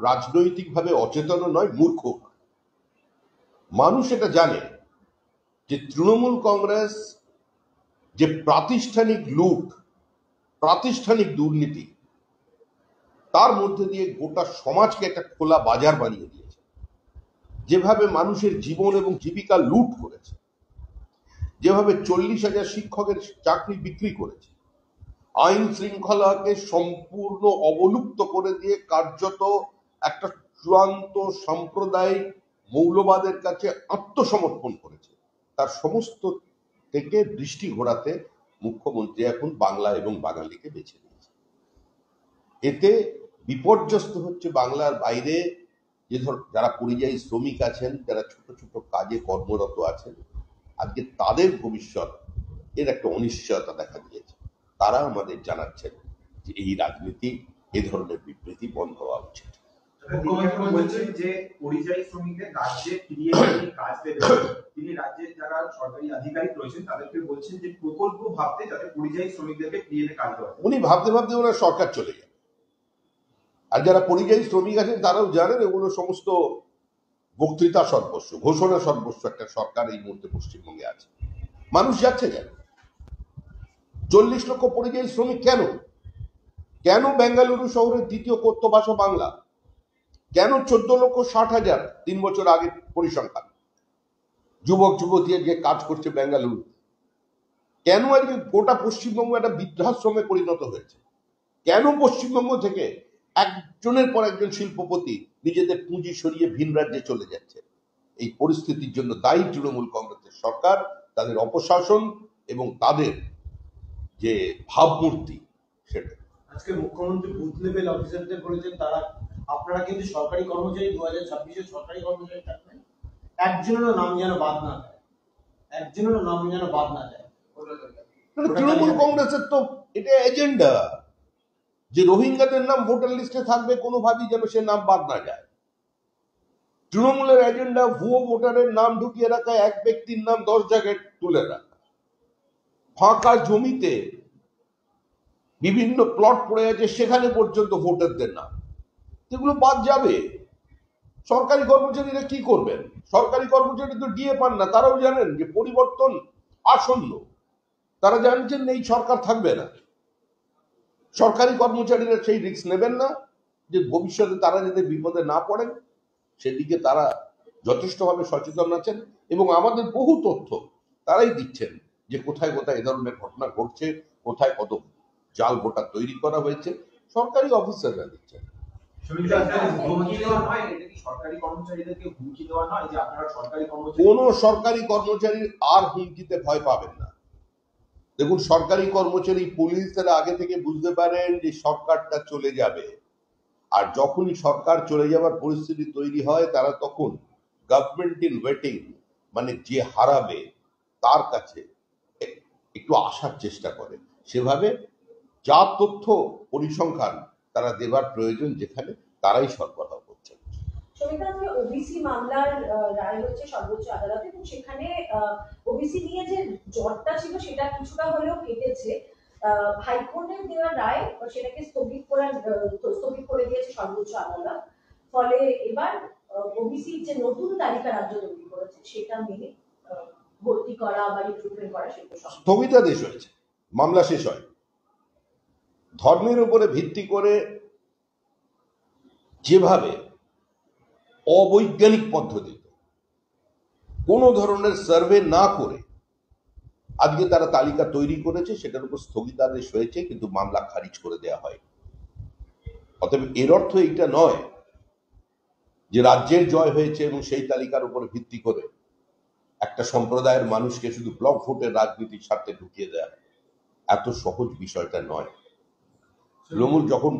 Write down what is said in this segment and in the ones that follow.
রাজনৈতিকভাবে অচেতন নয়, মূর্খ নয়। মানুষ এটা জানে যে তৃণমূল কংগ্রেস যে প্রাতিষ্ঠানিক লুট, প্রাতিষ্ঠানিক দুর্নীতি, তার মধ্যে দিয়ে গোটা সমাজকে একটা খোলা বাজার বানিয়ে দিয়েছে। যেভাবে মানুষের জীবন এবং জীবিকা লুট করেছে, যেভাবে 40,000 শিক্ষকের চাকরি বিক্রি করেছে, আইন শৃঙ্খলাকে সম্পূর্ণ অবলুপ্ত করে দিয়ে কার্যত একটা চূড়ান্ত সাম্প্রদায়িক মৌলবাদের কাছে আত্মসমর্পণ করেছে, তার সমস্ত থেকে দৃষ্টি ঘোরাতে মুখ্যমন্ত্রী এখন বাংলা এবং বাঙালিকে বেছে নিয়েছে। এতে বিপর্যস্ত হচ্ছে বাংলার বাইরে যে যারা পরিযায়ী শ্রমিক আছেন, যারা ছোট ছোট কাজে কর্মরত আছেন, আজকে তাদের ভবিষ্যৎ এর একটা অনিশ্চয়তা দেখা দিয়েছে। তারা আমাদের জানাচ্ছেন যে এই রাজনীতি, এ ধরনের বিবৃতি বন্ধ হওয়া উচিত। বলছেন যে পরিযায়ী শ্রমিকদের রাজ্যে ফিরিয়ে কাজ দেবে, তিনি রাজ্যের যারা সরকারি আধিকারিক রয়েছেন তাদেরকে বলছেন যে প্রকল্প ভাবতে, যাতে পরিযায়ী শ্রমিকদেরকে ফিরিয়ে কাজ দেওয়া। উনি ভাবতে ভাবতে ওনার সরকার চলে যান। আর যারা পরিযায়ী শ্রমিক আছেন তারাও জানেন এগুলো সমস্ত বক্তৃতা সর্বস্ব, ঘোষণা সর্বস্ব একটা সরকার এই মুহূর্তে পশ্চিমবঙ্গে আছে। মানুষ যাচ্ছে কেন? 40 লক্ষ পরিযায়ী শ্রমিক কেন? কেন বেঙ্গালুরু শহরের দ্বিতীয় কথ্য ভাষা বাংলা? কেন 14,60,000 3 বছর আগে পরিসংখ্যান যুবক যুবতী যে কাজ করছে বেঙ্গালুরু? কেন আজকে গোটা পশ্চিমবঙ্গ একটা বৃদ্ধাশ্রমে পরিণত হয়েছে? কেন পশ্চিমবঙ্গ থেকে একজনের পর একজন শিল্পপতি নিজেদের পুঁজি সরিয়ে ভিন রাজ্যে চলে যাচ্ছে? এই পরিস্থিতির জন্য দায়ী তৃণমূল কংগ্রেসের সরকার, তাদের অপশাসন এবং তাদের যে ভাবমূর্তি সেটা। আজকে মুখ্যমন্ত্রী বুথ লেভেল অফিসারদের বলেছেন তারা আপনারা কিন্তু সরকারি কর্মচারী, 2026-এর সরকারি কর্মচারী থাকবেন, একজনেরও নাম যেন বাদ না যায়, একজনেরও নাম যেন বাদ না যায়। তৃণমূল কংগ্রেসের তো এটা এজেন্ডা যে রোহিঙ্গাদের নাম ভোটার লিস্টে থাকবে, কোনোভাবেই যেন সে নাম বাদ না যায়। তৃণমূলের এজেন্ডা ভুয়ো ভোটারের নাম ঢুকিয়ে রাখা, এক ব্যক্তির নাম 10 জায়গায় তুলে রাখা, ফাঁকা জমিতে বিভিন্ন প্লট পড়ে আছে সেখানে পর্যন্ত ভোটারদের নাম, এগুলো বাদ যাবে। সরকারি কর্মচারীরা কি করবেন? সরকারি কর্মচারী তো ডিএ পান না, তারাও জানেন যে পরিবর্তন আসন্ন, তারা জানছেন এই সরকার থাকবে না। সরকারি কর্মচারীরা সেই রিস্ক নেবেন না যে ভবিষ্যতে তারা যাতে বিপদে না পড়েন, সেদিকে তারা যথেষ্টভাবে সচেতন আছেন এবং আমাদের বহু তথ্য তারাই দিচ্ছেন যে কোথায় কোথায় এ ধরনের ঘটনা ঘটছে, কোথায় কত জাল ভোটার তৈরি করা হয়েছে, সরকারি অফিসাররা দিচ্ছেন। কোন সরকারি কর্মচারীর আর হুমকিতে ভয় পাবেন না। দেখুন, সরকারি কর্মচারী পুলিশরা আগে থেকে বুঝতে পারেন যে সরকারটা চলে যাবে, আর যখনই সরকার চলে যাবার পরিস্থিতি তৈরি হয় তারা তখন গভর্নমেন্ট ইন ওয়েটিং, মানে যে হারাবে তার কাছে একটু আসার চেষ্টা করে। সেভাবে যা তথ্য পরিসংখ্যান তারা দেবার প্রয়োজন যেখানে, তারাই সরবরাহ করছেন। ওবিসি মামলার রায় হচ্ছে সর্বোচ্চ আদালতে, এবং সেখানে ওবিসি নিয়ে যে জটটা ছিল সেটা কিছুটা হলেও কেটেছে। হাইকোর্টের দেওয়া রায় সেটাকে স্থগিত করে দিয়েছে সর্বোচ্চ আদালত। ফলে এবার ওবিসির যে নতুন তালিকা রাজ্য তৈরি করেছে সেটা মেনে ভর্তি করা বা রিক্রুটমেন্ট করা সেটা স্থগিতাদেশ হয়েছে, মামলা শেষ হয়। ধর্মের উপরে ভিত্তি করে যেভাবে অবৈজ্ঞানিক পদ্ধতিতে কোনো ধরনের সার্ভে না করে আজকে তারা তালিকা তৈরি করেছে, সেটার উপর স্থগিতাদেশ হয়েছে, কিন্তু মামলা খারিজ করে দেওয়া হয়। অতএব এর অর্থ এইটা নয় যে রাজ্যের জয় হয়েছে এবং সেই তালিকার উপরে ভিত্তি করে একটা সম্প্রদায়ের মানুষকে শুধু ব্লক ভোটের রাজনীতির স্বার্থে ঢুকিয়ে দেয়া। এত সহজ বিষয়টা নয়। তৃণমূল যখন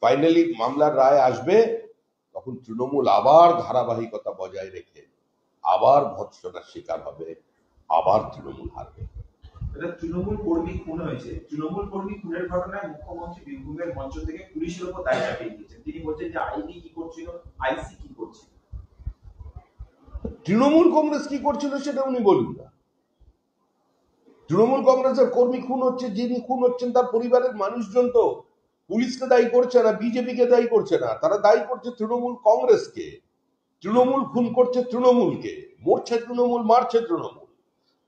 ফাইনালি মামলার রায় আসবে, তখন তৃণমূল আবার ধারাবাহিকতা বজায় রেখে আবার ভৎসনার শিকার হবে, আবার তৃণমূল হারবে। তৃণমূল কর্মী খুন হয়েছে, তৃণমূল কর্মী খুনের ঘটনায় মুখ্যমন্ত্রী বীরভূমের মঞ্চ থেকে পুলিশের উপর দায় চাপিয়ে দিয়েছেন। তিনি বলছেন যে আইডি কি করছিল, আইসি কি করছিল। তৃণমূল কংগ্রেস কি করছিল সেটা উনি বলুন না। তৃণমূল কংগ্রেসের কর্মী খুন হচ্ছে, যিনি খুন হচ্ছেন তার পরিবারের মানুষজন তো পুলিশকে দায়ী করছে না, বিজেপিকে দায়ী করছে না, তারা দায়ী করছে তৃণমূল কংগ্রেসকে। তৃণমূল খুন করছে তৃণমূলকে, মরছে তৃণমূল, মারছে তৃণমূল।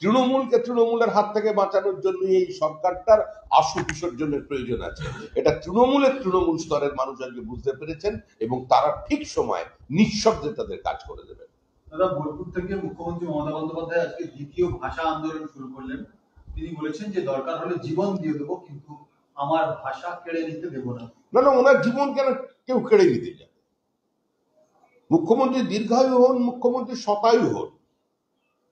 তৃণমূলকে তৃণমূলের হাত থেকে বাঁচানোর জন্য এই সরকারটার আশু বিসর্জনের প্রয়োজন আছে। এটা তৃণমূল স্তরের মানুষ আজকে বুঝতে পেরেছেন এবং তারা ঠিক সময় নিঃশব্দে তাদের কাজ করে দেবেন। দাদা, বোলপুর থেকে মুখ্যমন্ত্রী মমতা বন্দ্যোপাধ্যায় আজকে দ্বিতীয় ভাষা আন্দোলন শুরু করলেন। তিনি বলেছেন যে দরকার হলে জীবন দিয়ে দেবো, কিন্তু আমার ভাষা কেড়ে নিতে দেবো না। না না, ওনার জীবন কেন কেউ কেড়ে নিতে যাবে? মুখ্যমন্ত্রী দীর্ঘায়ু হন, মুখ্যমন্ত্রী শতায়ু হন,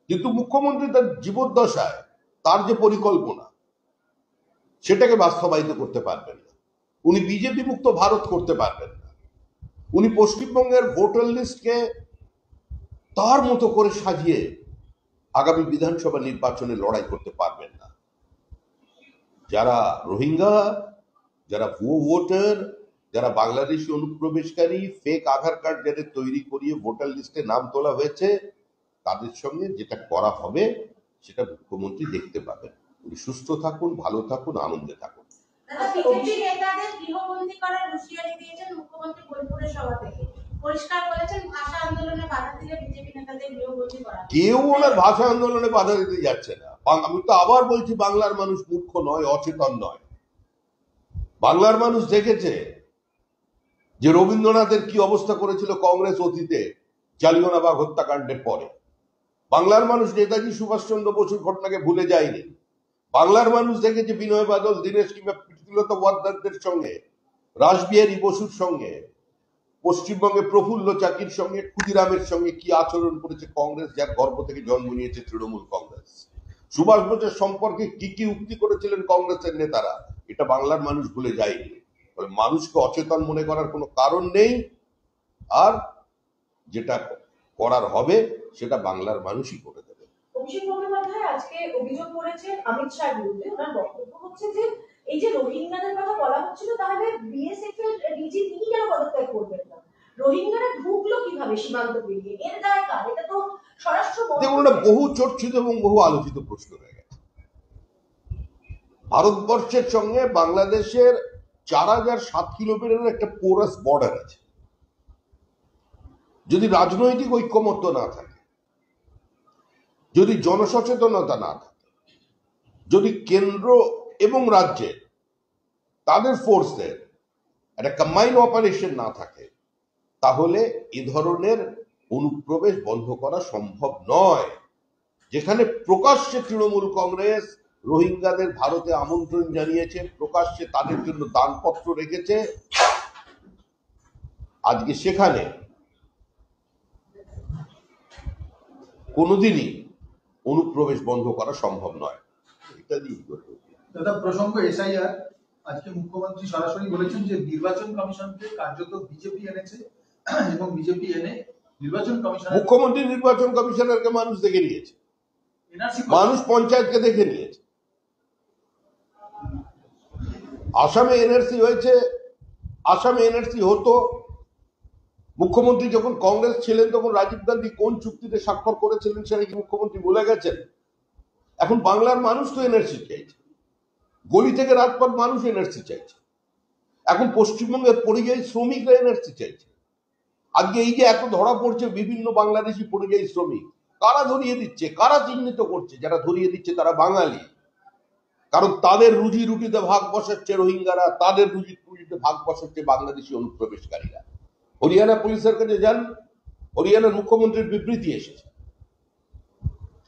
কিন্তু মুখ্যমন্ত্রী তার জীবদ্দশায় তার যে পরিকল্পনা সেটাকে বাস্তবায়িত করতে পারবেন না। উনি বিজেপি মুক্ত ভারত করতে পারবেন না। উনি পশ্চিমবঙ্গের ভোটার লিস্টকে তার মতো করে সাজিয়ে আগামী বিধানসভা নির্বাচনে লড়াই করতে পারবেন না। যারা রোহিঙ্গা, যারা ভুয়ো ভোটার, যারা বাংলাদেশি অনুপ্রবেশকারী, ফেক আধার কার্ড যাদের তৈরি করিয়ে ভোটার লিস্টে নাম তোলা হয়েছে, তাদের সঙ্গে যেটা করা হবে সেটা মুখ্যমন্ত্রী দেখতে পাবেন। উনি সুস্থ থাকুন, ভালো থাকুন, আনন্দে থাকুন। বিজেপি নেতাদের গৃহবন্দী করার হুঁশিয়ারি দিয়েছেন মুখ্যমন্ত্রী বোলপুরের সভা থেকে। পরিষ্কার বলেছেন ভাষা আন্দোলনে বাধা দিলে বিজেপি নেতাদের গৃহবন্দী করা। কেউ ওনার ভাষা আন্দোলনে বাধা দিতে যাচ্ছে না। আমি তো আবার বলছি, বাংলার মানুষ মূর্খ নয়, অচেতন নয়। বাংলার মানুষ দেখেছে যে রবীন্দ্রনাথের কি অবস্থা করেছিল কংগ্রেস অতীতে জালিয়ানওয়ালাবাগ হত্যাকাণ্ডের পরে। বাংলার মানুষ নেতাজি সুভাষচন্দ্র বসুর ঘটনাকে ভুলে যায়নি। বাংলার মানুষ দেখেছে বিনয় বাদল, দীনেশ কিংবা প্রীতিলতা ওয়াদ্দেদারদের সঙ্গে, রাসবিহারী বসুর সঙ্গে, পশ্চিমবঙ্গে প্রফুল্ল চাকির সঙ্গে, ক্ষুদিরামের সঙ্গে কি আচরণ করেছে কংগ্রেস, যার গর্ব থেকে জন্ম নিয়েছে তৃণমূল কংগ্রেস। সুভাষ বোসের সম্পর্কে কি কি উক্তি করেছিলেন কংগ্রেসের নেতারা, এটা বাংলার মানুষ ভুলে যায়নি। মানুষকে অচেতন মনে করার কোনো কারণ নেই। আর যেটা করার হবে সেটা বাংলার মানুষই করে দেবে। অভিষেক বন্দ্যোপাধ্যায় আজকে অভিযোগ করেছেন অমিত শাহের বিরুদ্ধে। ওনার বক্তব্য হচ্ছে যে এই যে রোহিঙ্গাদের কথা বলা হচ্ছিল, তাহলে বিএসএফ এর ডিজি তিনি কেন পদত্যাগ করবেন না? রোহিঙ্গারা ঢুকলো কিভাবে সীমান্ত পেরিয়ে? এর দায় কার? এটা তো স্বরাষ্ট্র দেখুন, বহু চর্চিত এবং বহু আলোচিত প্রশ্ন হয়ে গেছে। ভারতবর্ষের সঙ্গে বাংলাদেশের 4007 কিলোমিটারের একটা পোরাস বর্ডার আছে। যদি রাজনৈতিক ঐক্যমত্য না থাকে, যদি জনসচেতনতা না থাকে, যদি কেন্দ্র এবং রাজ্যের তাদের ফোর্সের একটা কম্বাইন্ড অপারেশন না থাকে, তাহলে এ ধরনের অনুপ্রবেশ বন্ধ করা সম্ভব নয়। যেখানে প্রকাশ্যে তৃণমূল কংগ্রেস রোহিঙ্গাদের ভারতে আমন্ত্রণ জানিয়েছে, প্রকাশ্যে তাদের জন্য দানপত্র রেখেছে, আজকে সেখানে কোনোদিনই অনুপ্রবেশ বন্ধ করা সম্ভব নয়। এটা দিয়ে দাদা, প্রসঙ্গ এসআইআর, আজকে মুখ্যমন্ত্রী সরাসরি বলেছেন যে নির্বাচন কমিশনকে কার্যত বিজেপি এনেছে এবং বিজেপি এনে নির্বাচন কমিশন। মুখ্যমন্ত্রী নির্বাচন কমিশনারকে মানুষ দেখে নিয়েছে, মানুষ পঞ্চায়েতকে দেখে নিয়েছে। আসামে এনআরসি হয়েছে, আসামে এনআরসি হতো। মুখ্যমন্ত্রী যখন কংগ্রেস ছিলেন তখন রাজীব গান্ধী কোন চুক্তিতে স্বাক্ষর করেছিলেন সেটা কি মুখ্যমন্ত্রী ভুলে গেছেন? এখন বাংলার মানুষ তো এনআরসি চাইছে, গলি থেকে রাজপথ মানুষ এনআরসি চাইছে। এখন পশ্চিমবঙ্গের পরিযায়ী শ্রমিকরা এনআরসি চাইছে। আজকে এই যে এত ধরা পড়ছে বিভিন্ন বাংলাদেশি পরিযায়ী শ্রমিক, কারা ধরিয়ে দিচ্ছে, কারা চিহ্নিত করছে? যারা ধরিয়ে দিচ্ছে তারা বাঙালি। কারণ তাদের রুজি রুটিতে ভাগ বসাচ্ছে রোহিঙ্গারা, তাদের রুজি রুটিতে ভাগ বসাচ্ছে বাংলাদেশি অনুপ্রবেশকারীরা। হরিয়ানা পুলিশের কাছে যান, হরিয়ানার মুখ্যমন্ত্রীর বিবৃতি এসেছে।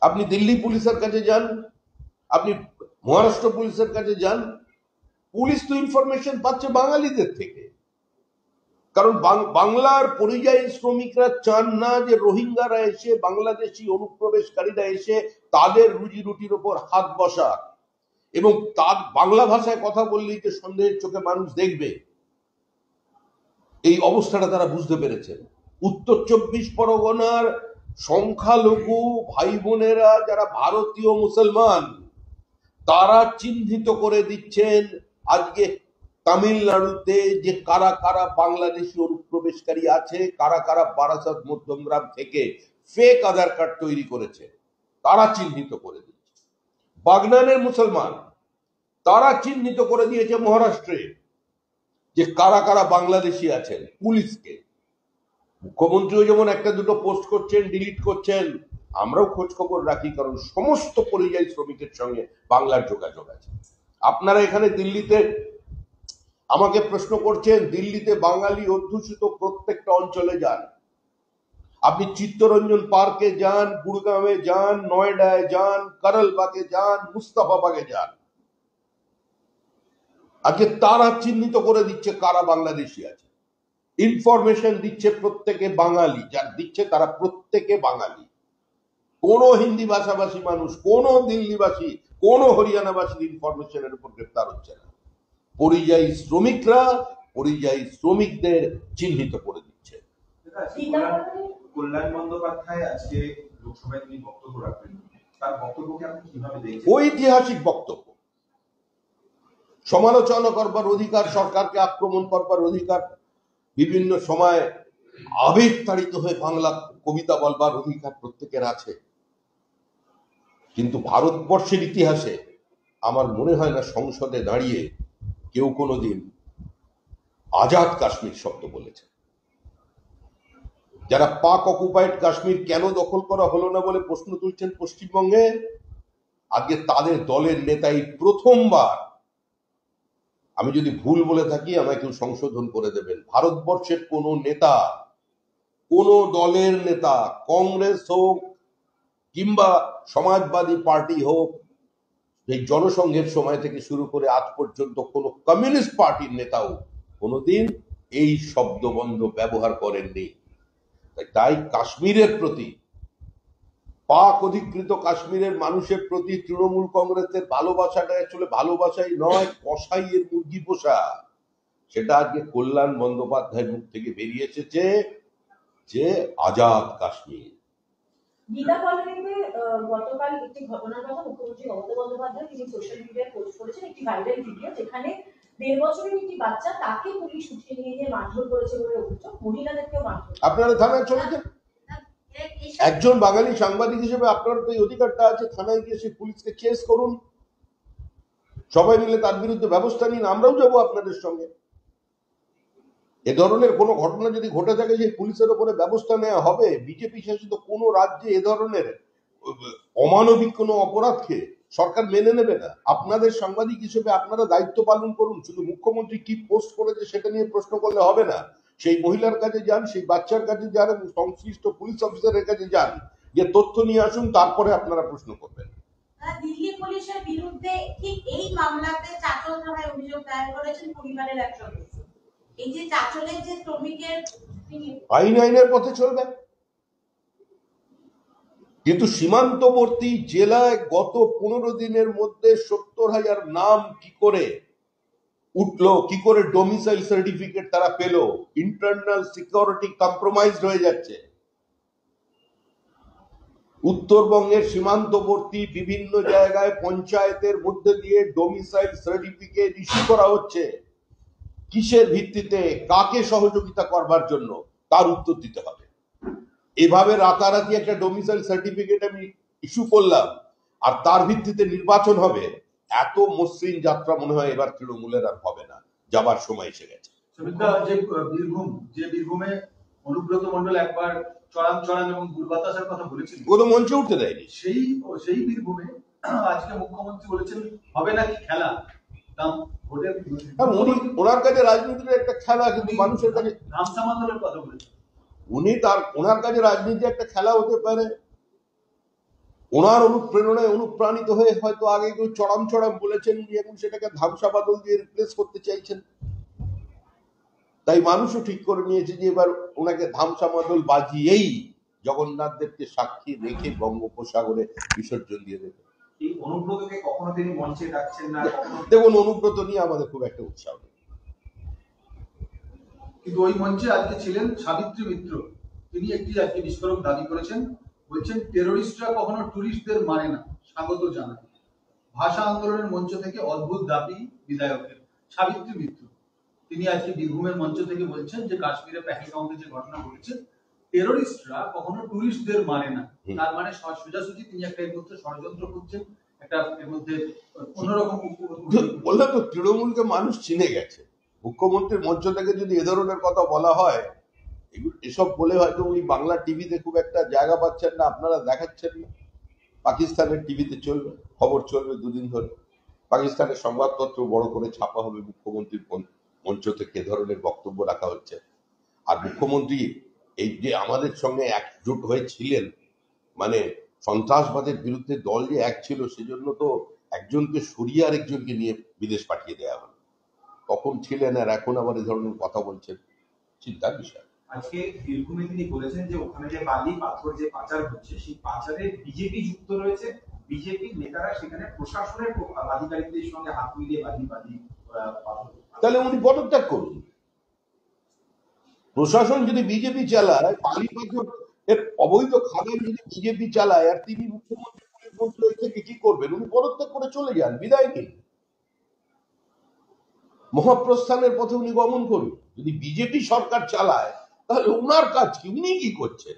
আপনি দিল্লি পুলিশের কাছে যান, আপনি মহারাষ্ট্র পুলিশের কাছে যান, পুলিশ তো ইনফরমেশন পাচ্ছে বাঙালিদের থেকে। কারণ বাংলার পরিযায়ী শ্রমিকরা চান না যে রোহিঙ্গারা এসে, বাংলাদেশি অনুপ্রবেশকারীরা এসে তাদের রুজি রুটির ওপর হাত বসাক। এবং তার বাংলা ভাষায় কথা বললেই যে সন্দেহের চোখে মানুষ দেখবে, এই অবস্থাটা তারা বুঝতে পেরেছেন। উত্তর 24 পরগনার সংখ্যালঘু ভাই বোনেরা যারা ভারতীয় মুসলমান, তারা চিহ্নিত করে দিচ্ছেন আজকে তামিলনাড়ুতে যে কারা কারা বাংলাদেশি অনুপ্রবেশকারী আছে, কারা কারা বারাসাত মধ্যমগ্রাম থেকে ফেক আধার কার্ড তৈরি করেছে, তারা চিহ্নিত করে দিচ্ছে। বাগনানের মুসলমান, তারা চিহ্নিত করে দিয়েছে মহারাষ্ট্রে। যে কারা কারা বাংলাদেশি আছেন পুলিশকে। মুখ্যমন্ত্রীও যেমন একটা দুটো পোস্ট করছেন, ডিলিট করছেন, আমরাও খোঁজ খবর রাখি, কারণ সমস্ত পরিযায়ী শ্রমিকের সঙ্গে বাংলার যোগাযোগ আছে। আপনারা এখানে দিল্লিতে আমাকে প্রশ্ন করছেন, দিল্লিতে বাঙালি অধ্যুষিত প্রত্যেকটা অঞ্চলে যান, আপনি চিত্তরঞ্জন পার্কে যান, গুড়গাঁওয়ে যান, নয়ডায় যান, করলবাগে যান, মুস্তাফাবাগে যান, আজকে তারা চিহ্নিত করে দিচ্ছে কারা বাংলাদেশি আছে, ইনফরমেশন দিচ্ছে প্রত্যেকে বাঙালি, যার দিচ্ছে তারা প্রত্যেকে বাঙালি। কোন হিন্দি ভাষাভাষী মানুষ, কোন দিল্লিবাসী, কোন হরিয়ানাবাসীর ইনফরমেশনের উপর গ্রেপ্তার হচ্ছে না। পরিযায়ী শ্রমিকরা পরিযায়ী শ্রমিকদের চিহ্নিত করে দিচ্ছে। কল্যাণ বন্দ্যোপাধ্যায় আজকে লোকসভায় তিনি বক্তব্য রাখবেন, তার বক্তব্যকে আপনি কিভাবে দেখছেন? ঐতিহাসিক বক্তব্য। সমালোচনা করবার অধিকার, সরকারকে আক্রমণ করবার অধিকার, বিভিন্ন সময় আবেগ তাড়িত হয়ে বাংলা কবিতা বলবার অধিকার প্রত্যেকের আছে, কিন্তু ভারতবর্ষের ইতিহাসে আমার মনে হয় না সংসদে দাঁড়িয়ে কেউ কোনোদিন আজাদ কাশ্মীর শব্দ বলেছে। যারা পাক অকুপাইড কাশ্মীর কেন দখল করা হলো না বলে প্রশ্ন তুলছেন পশ্চিমবঙ্গে, আজকে তাদের দলের নেতাই প্রথমবার, আমি যদি ভুল বলে থাকি আমায় কেউ সংশোধন করে দেবেন, ভারতবর্ষের কোন নেতা, কোন দলের নেতা, কংগ্রেস হোক কিংবা সমাজবাদী পার্টি হোক, এই জনসংঘের সময় থেকে শুরু করে আজ পর্যন্ত কোন কমিউনিস্ট পার্টির নেতাও কোনোদিন এই শব্দবন্ধ ব্যবহার করেননি। তাই কাশ্মীরের প্রতি, পাক অধিকৃত কাশ্মীরের মানুষের প্রতি তৃণমূল কংগ্রেসের ভালোবাসাটা আসলে ভালোবাসাই নয়, কসাইয়ের মুরগি পোষা। সেটা আজকে কল্যাণ বন্দ্যোপাধ্যায়ের মুখ থেকে বেরিয়ে এসেছে যে আজাদ কাশ্মীর। গীতা কলোনিতে গতকাল একটি ঘটনার কথা মুখ্যমন্ত্রী মমতা বন্দ্যোপাধ্যায় তিনি সোশ্যাল মিডিয়ায় পোস্ট করেছেন, একটি ভাইরাল ভিডিও, যেখানে 1.5 বছরের একটি বাচ্চা, তাকে পুলিশ উঠিয়ে নিয়ে গিয়ে মারধর করেছে বলে অভিযোগ, মহিলাদেরকেও মারধর। আপনারা থানায় চলেছেন, একজন বাঙালি সাংবাদিক হিসেবে আপনার তো এই অধিকারটা আছে, থানায় গিয়ে সেই পুলিশকে চেস করুন, সবাই মিলে তার বিরুদ্ধে ব্যবস্থা নিন, আমরাও যাবো আপনাদের সঙ্গে। এ ধরনের কোনো ঘটনা যদি ঘটে থাকে সেই পুলিশের উপরে ব্যবস্থা নেওয়া হবে। বিজেপি শাসিত কোন রাজ্যে এ ধরনের অমানবিক কোনো অপরাধকে সরকার মেনে নেবে না। আপনাদের সাংবাদিক হিসেবে আপনারা দায়িত্ব পালন করুন, শুধু মুখ্যমন্ত্রী কি পোস্ট করেছে সেটা নিয়ে প্রশ্ন করলে হবে না। সেই মহিলার কাছে যান, সেই বাচ্চার কাছে যান এবং সংশ্লিষ্ট পুলিশ অফিসারের কাছে যান, যে তথ্য নিয়ে আসুন, তারপরে আপনারা প্রশ্ন করবেন। দিল্লি পুলিশের বিরুদ্ধে ঠিক এই মামলাতে চাচল থানায় অভিযোগ দায়ের করেছেন পরিবারের এক সদস্য। এই যে চাচলের যে শ্রমিকের, আইনের পথে চলবে, কিন্তু সীমান্তবর্তী জেলায় গত 15 দিনের মধ্যে 70,000 নাম কি করে উঠলো, কি করে ডোমিসাইল সার্টিফিকেট তারা পেল? ইন্টারনাল সিকিউরিটি কম্প্রোমাইজড হয়ে যাচ্ছে। উত্তরবঙ্গের সীমান্তবর্তী বিভিন্ন জায়গায় পঞ্চায়েতের মধ্যে দিয়ে ডোমিসাইল সার্টিফিকেট ইস্যু করা হচ্ছে। কিসের ভিত্তিতে, কাকে সহযোগিতা করবার জন্য, তার উত্তর দিতে হবে। এভাবে রাতারাতি একটা ডোমিসাইল সার্টিফিকেট আমি ইস্যু করলাম আর তার ভিত্তিতে নির্বাচন হবে, এত মসৃণ যাত্রা মনে হয় এবার তৃণমূলের আর হবে না, যাবার সময় এসে গেছে। বীরভূমে অনুব্রত মণ্ডল একবার চড়াম এবং দুর্বাতাসের কথা বলেছিলেন, ও তো মঞ্চে উঠতে দেয়নি। সেই বীরভূমে আজকে মুখ্যমন্ত্রী বলেছেন হবে নাকি খেলা, ওনার কাছে রাজনীতির একটা খেলা, কিন্তু মানুষের কাছে ধামসামান্দলের কথা বলেছেন। ওনার কাছে রাজনীতি একটা খেলা হতে পারে। ওনার অনুপ্রেরণায় অনুপ্রাণিত হয়ে হয়তো আগে কেউ চড়াম বলেছেন, উনি এখন সেটাকে ধামসা বাদল দিয়ে রিপ্লেস করতে চাইছেন। তাই মানুষও ঠিক করে নিয়েছে যে এবার ওনাকে ধামসা বাদল বাজিয়েই জগন্নাথ দেবকে সাক্ষী রেখে বঙ্গোপসাগরে বিসর্জন দিয়ে দেবে। এই অনুব্রতকে কখনো তিনি মঞ্চে ডাকছেন না। দেখুন, অনুব্রত নিয়ে আমাদের খুব একটা উৎসাহ নেই, কিন্তু ওই মঞ্চে আজকে ছিলেন সাবিত্রী মিত্র, তিনি একটি আজকে বিস্ফোরক দাবি করেছেন, বলছেন টেরোরিস্টরা কখনো টুরিস্টদের মানে না, স্বাগত জানায়। ভাষা আন্দোলনের মঞ্চ থেকে অদ্ভুত দাবি বিধায়কের। সাবিত্রী মিত্র তিনি আজকে বীরভূমের মঞ্চ থেকে বলছেন যে কাশ্মীরে পেহেলগাঁওতে যে ঘটনা ঘটেছে, টেরোরিস্টরা কখনো টুরিস্টদের মানে না। তার মানে সোজাসুজি তিনি একটা এর মধ্যে ষড়যন্ত্র করছেন, একটা এর মধ্যে অন্যরকম। বললাম তো, তৃণমূলকে মানুষ চিনে গেছে। মুখ্যমন্ত্রীর মঞ্চ থেকে যদি এ ধরনের কথা বলা হয়, এসব বলে হয়তো উনি বাংলা টিভিতে খুব একটা জায়গা পাচ্ছেন না, আপনারা দেখাচ্ছেন না। পাকিস্তানের টিভিতে চলবে, খবর চলবে দুদিন ধরে, পাকিস্তানের সংবাদপত্র বড় করে ছাপা হবে মুখ্যমন্ত্রীর মঞ্চ থেকে এ ধরনের বক্তব্য রাখা হচ্ছে। আর মুখ্যমন্ত্রী এই যে আমাদের সঙ্গে একজোট হয়েছিলেন, মানে সন্ত্রাসবাদের বিরুদ্ধে দল যে এক ছিল, সেজন্য তো একজনকে সরিয়ে আরেকজনকে নিয়ে বিদেশ পাঠিয়ে দেওয়া হলো। তখন ছিলেন আর এখন আবার এই ধরনের কথা বলছেন, চিন্তার বিষয়। আজকে বীরভূমে তিনি বলেছেন যে ওখানে যে বালি পাথর যে পাচার হচ্ছে, সেই পাচারে বিজেপি যুক্ত রয়েছে, বিজেপির নেতারা সেখানে প্রশাসনের আধিকারিকদের সঙ্গে হাত মিলিয়ে বালি তাহলে উনি পদত্যাগ করুন। প্রশাসন যদি বিজেপি চালায়, বালি পাথর এর অবৈধ খাবার যদি বিজেপি চালায়, আর তিনি মুখ্যমন্ত্রী পুলিশ মন্ত্রী থেকে কি করবেন? উনি পদত্যাগ করে চলে যান, বিদায় নিন, মহাপ্রস্থানের পথে উনি গমন করুন। যদি বিজেপি সরকার চালায় তাহলে উনার কাজ কি, উনি কি করছেন?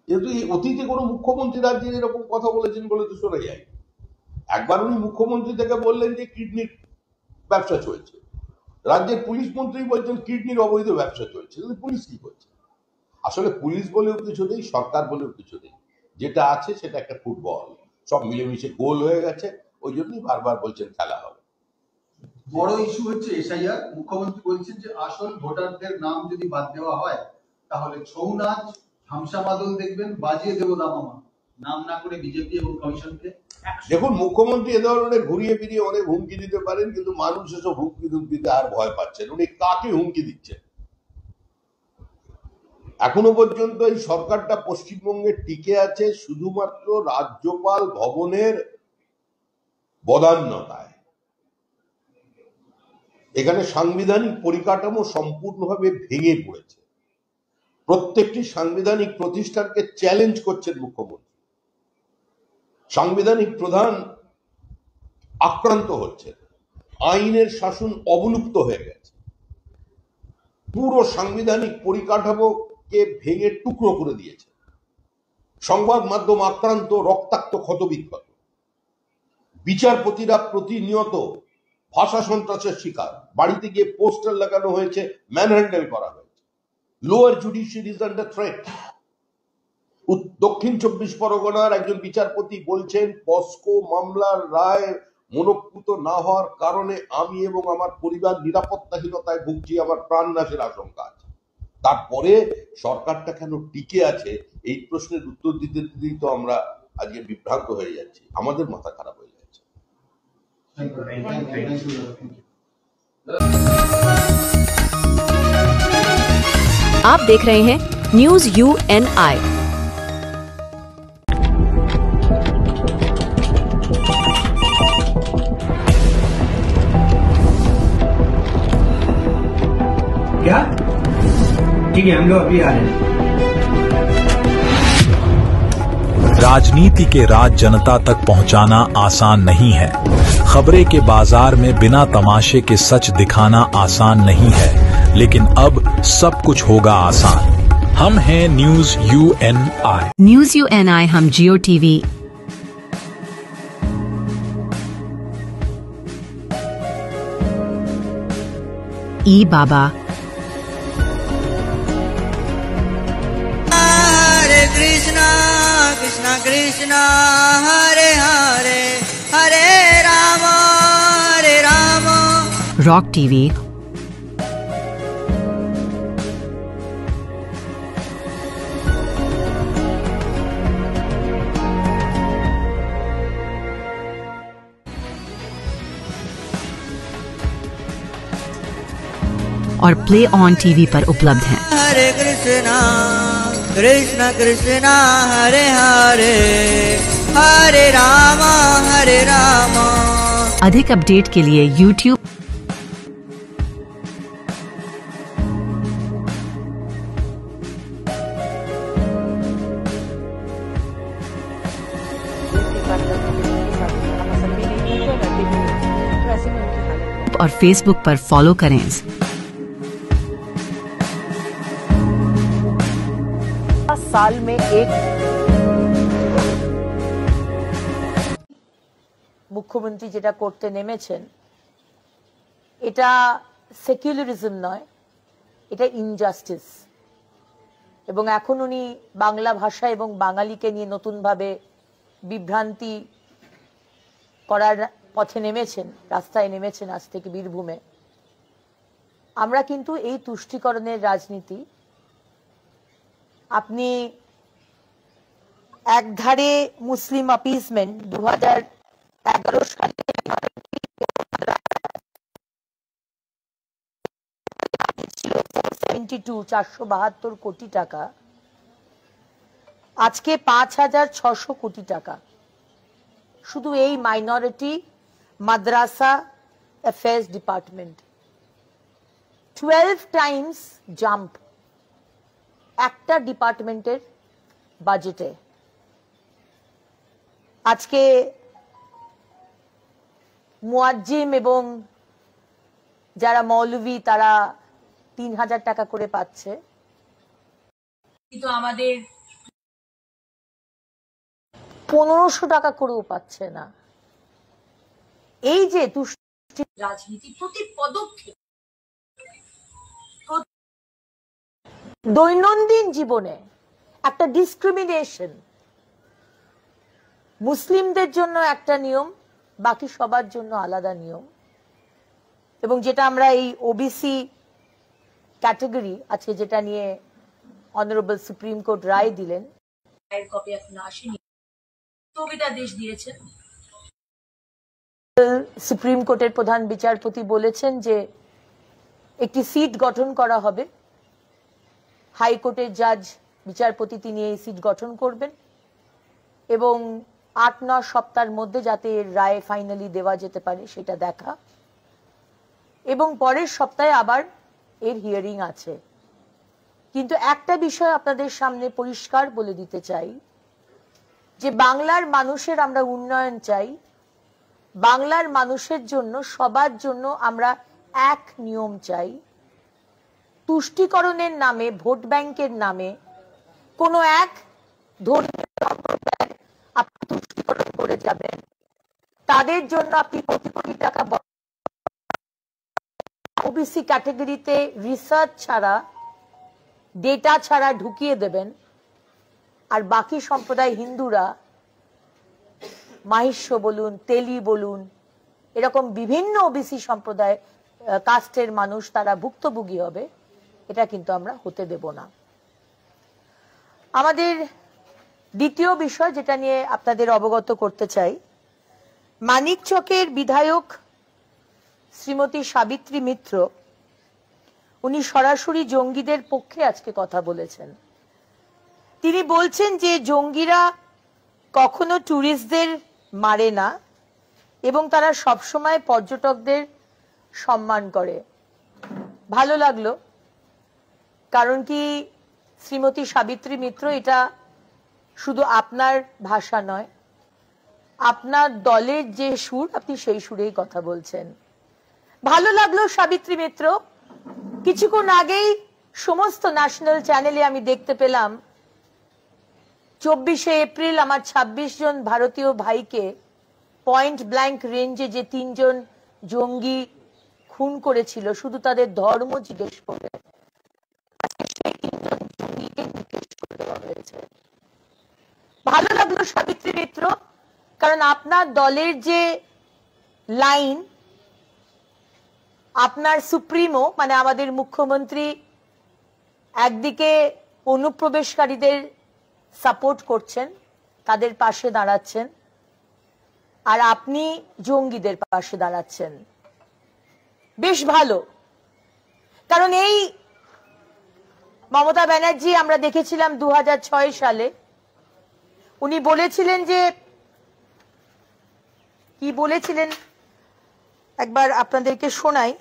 যেহেতু অতীতে কোনো মুখ্যমন্ত্রী রাজ্যে এরকম কথা বলেছেন বলে তো সরে যায়। একবার উনি মুখ্যমন্ত্রী থেকে বললেন যে কিডনির ব্যবসা চলছে, রাজ্যের পুলিশ মন্ত্রী বলছেন কিডনির অবৈধ ব্যবসা চলছে। পুলিশ কি করছে? আসলে পুলিশ বলেও কিছু নেই, সরকার বলেও কিছু নেই, যেটা আছে সেটা একটা ফুটবল, সব মিলেমিশে গোল হয়ে গেছে, ওই জন্যই বারবার বলছেন খেলা হবে। বড় ইস্যু হচ্ছে এসআইআর। মুখ্যমন্ত্রী বলছেন যে আসল ভোটারদের নাম যদি বাদ দেওয়া হয় তাহলে ছৌ নাচ, ধামসা বাদল দেখবেন, বাজিয়ে দেবো দামামা, নাম না করে বিজেপি এবং কমিশনকে। দেখুন, মুখ্যমন্ত্রী এ ধরনের ঘুরিয়ে ফিরিয়ে অনেক হুমকি দিতে পারেন, কিন্তু মানুষ এসব হুমকি দিতে আর ভয় পাচ্ছেন। উনি কাকে হুমকি দিচ্ছেন? এখনো পর্যন্ত এই সরকারটা পশ্চিমবঙ্গে টিকে আছে শুধুমাত্র রাজ্যপাল ভবনের বদান্যতায়। এখানে সাংবিধানিক পরিকাঠামো সম্পূর্ণভাবে ভেঙে পড়েছে। প্রত্যেকটি সাংবিধানিক প্রতিষ্ঠানকে চ্যালেঞ্জ করছেন মুখ্যমন্ত্রী। সাংবিধানিক প্রধান আক্রান্ত হচ্ছেন, আইনের শাসন অবলুপ্ত হয়ে গেছে, পুরো সাংবিধানিক পরিকাঠামোকে ভেঙে টুকরো করে দিয়েছে। সংবাদ মাধ্যম আক্রান্ত, রক্তাক্ত, ক্ষতবিক্ষত। বিচারপতিরা প্রতিনিয়ত ভাষা সন্ত্রাসের শিকার, বাড়িতে গিয়ে পোস্টার লাগানো হয়েছে, ম্যানহ্যান্ডেল করা হয়েছে। Lower judiciary is under threat. দক্ষিণ 24 পরগনার একজন বিচারপতি বলছেন, পস্কো মামলার রায় মনঃপুত না হওয়ার কারণে আমি এবং আমার পরিবার নিরাপত্তাহীনতায় ভুগছি, আমার প্রাণ নাশের আশঙ্কা আছে। তারপরে সরকারটা কেন টিকে আছে, এই প্রশ্নের উত্তর দিতে দিতেই তো আমরা আজকে বিভ্রান্ত হয়ে যাচ্ছি, আমাদের মাথা খারাপ হয়ে যাচ্ছে। आप देख रहे हैं न्यूज UNI। क्या? ठीक है, हम लोग अभी आ रहे हैं। राजनीति के राज जनता तक पहुंचाना आसान नहीं है। खबरें के बाजार में बिना तमाशे के सच दिखाना आसान नहीं है, लेकिन अब सब कुछ होगा आसान। हम हैं न्यूज UNI। न्यूज UNI हम जियो टीवी, ई बाबा, हरे कृष्णा कृष्णा कृष्णा हरे हरे हरे राम रॉक टीवी, और प्ले ऑन टीवी पर उपलब्ध हैं। हरे कृष्णा कृष्णा कृष्णा हरे हरे हरे राम हरे राम। अधिक अपडेट के लिए YouTube और Facebook पर फॉलो करें। साल में एक মুখ্যমন্ত্রী যেটা করতে নেমেছেন, এটা সেকুলারিজম নয়, এটা ইনজাস্টিস। এবং এখন উনি বাংলা ভাষা এবং বাঙালিকে নিয়ে নতুনভাবে বিভ্রান্তি করার পথে নেমেছেন, রাস্তায় নেমেছেন আজ থেকে বীরভূমে। আমরা কিন্তু এই তুষ্টিকরণের রাজনীতি, আপনি একধারে মুসলিম অপিসমেন্ট 2011 সালে 472 কোটি টাকা, আজকে 5600 কোটি টাকা শুধু এই মাইনরিটি মাদ্রাসা অ্যাফেয়ার্স ডিপার্টমেন্ট। 12 টাইমস জাম্প একটা ডিপার্টমেন্টের বাজেটে। আজকে মুয়াজ্জিম এবং যারা মৌলভী তারা 3000 টাকা করে পাচ্ছে, কিন্তু আমাদের 1500 টাকা করেও পাচ্ছে না। এই যে তুষ্টি রাজনীতি, প্রতি পদক্ষেপ দৈনন্দিন জীবনে একটা ডিসক্রিমিনেশন, মুসলিমদের জন্য একটা নিয়ম, বাকি সবার জন্য আলাদা নিয়ম। এবং যেটা আমরা এই ওবিসি ক্যাটাগরি আজকে যেটা নিয়ে অনারেবল সুপ্রিম কোর্ট রায় দিলেন, রায়ের কপি এখন আসেনি, স্থগিতাদেশ দিয়েছেন। সুপ্রিম কোর্টের প্রধান বিচারপতি বলেছেন যে একটি সিট গঠন করা হবে, হাইকোর্টের জাজ বিচারপতি তিনি এই সিট গঠন করবেন এবং 8-9 সপ্তাহের মধ্যে যাতে এর রায় ফাইনালি দেওয়া যেতে পারে সেটা দেখা, এবং পরের সপ্তাহে আবার এর হিয়ারিং আছে। কিন্তু একটা বিষয় আপনাদের সামনে পরিষ্কার বলে দিতে চাই যে বাংলার মানুষের আমরা উন্নয়ন চাই, বাংলার মানুষের জন্য সবার জন্য আমরা এক নিয়ম চাই। তুষ্টিকরণের নামে, ভোট ব্যাংকের নামে কোনো এক ধর্মীয় সম্প্রদায় আপনি তুষ্টিকরণ করে যাবেন, তাদের জন্য আপনি কোটি কোটি টাকা ওবিসি ক্যাটাগরিতে রিসার্চ ছাড়া, ডেটা ছাড়া ঢুকিয়ে দেবেন, আর বাকি সম্প্রদায় হিন্দুরা, মাহিষ্য বলুন, তেলি বলুন, এরকম বিভিন্ন ওবিসি সম্প্রদায় কাস্টের মানুষ তারা ভুক্তভোগী হবে, এটা কিন্তু আমরা হতে দেব না। আমাদের দ্বিতীয় বিষয় যেটা নিয়ে আপনাদের অবগত করতে চাই, মানিকচকের বিধায়ক শ্রীমতী সাবিত্রী মিত্র, উনি সরাসরি জঙ্গিদের পক্ষে আজকে কথা বলেছেন। তিনি বলছেন যে জঙ্গিরা কখনো ট্যুরিস্টদের মারে না এবং তারা সবসময় পর্যটকদের সম্মান করে। ভালো লাগলো, কারণ কি শ্রীমতী সাবিত্রী মিত্র, এটা শুধু আপনার ভাষা নয়, আপনার দলের যে সুর আপনি সেই সুরেই কথা বলছেন। ভালো লাগলো সাবিত্রী মিত্র। কিছুক্ষণ আগেই সমস্ত ন্যাশনাল চ্যানেলে আমি দেখতে পেলাম 24শে এপ্রিল আমার 26 জন ভারতীয় ভাইকে পয়েন্ট ব্ল্যাঙ্ক রেঞ্জে যে 3 জন জঙ্গি খুন করেছিল শুধু তাদের ধর্ম জিজ্ঞেস করে, সেই 3 জন জঙ্গিকে জিজ্ঞেস করে দেওয়া হয়েছে। ভালো লাগলো সাবিত্রী মিত্র, কারণ আপনার দলের যে লাইন, আপনার সুপ্রিমো মানে আমাদের মুখ্যমন্ত্রী একদিকে অনুপ্রবেশকারীদের সাপোর্ট করছেন, তাদের পাশে দাঁড়াচ্ছেন, আর আপনি জঙ্গিদের পাশে দাঁড়াচ্ছেন। বেশ ভালো, কারণ এই মমতা ব্যানার্জি আমরা দেখেছিলাম 2006 সালে উনি বলেছিলেন যে, কি বলেছিলেন একবার আপনাদেরকে শোনাই।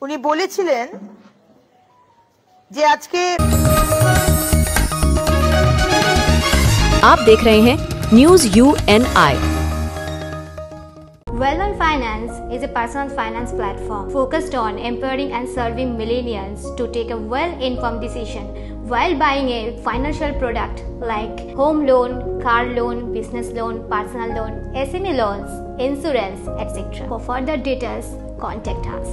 উনি বলেছিলেন যে আজকে आप देख रहे हैं news UNI। Well-on Finance is a personal finance platform focused on empowering and serving millennials to take a well-informed decision while buying a financial product like home loan, car loan, business loan, personal loan, SME loans, insurance, etc. For further details, contact us.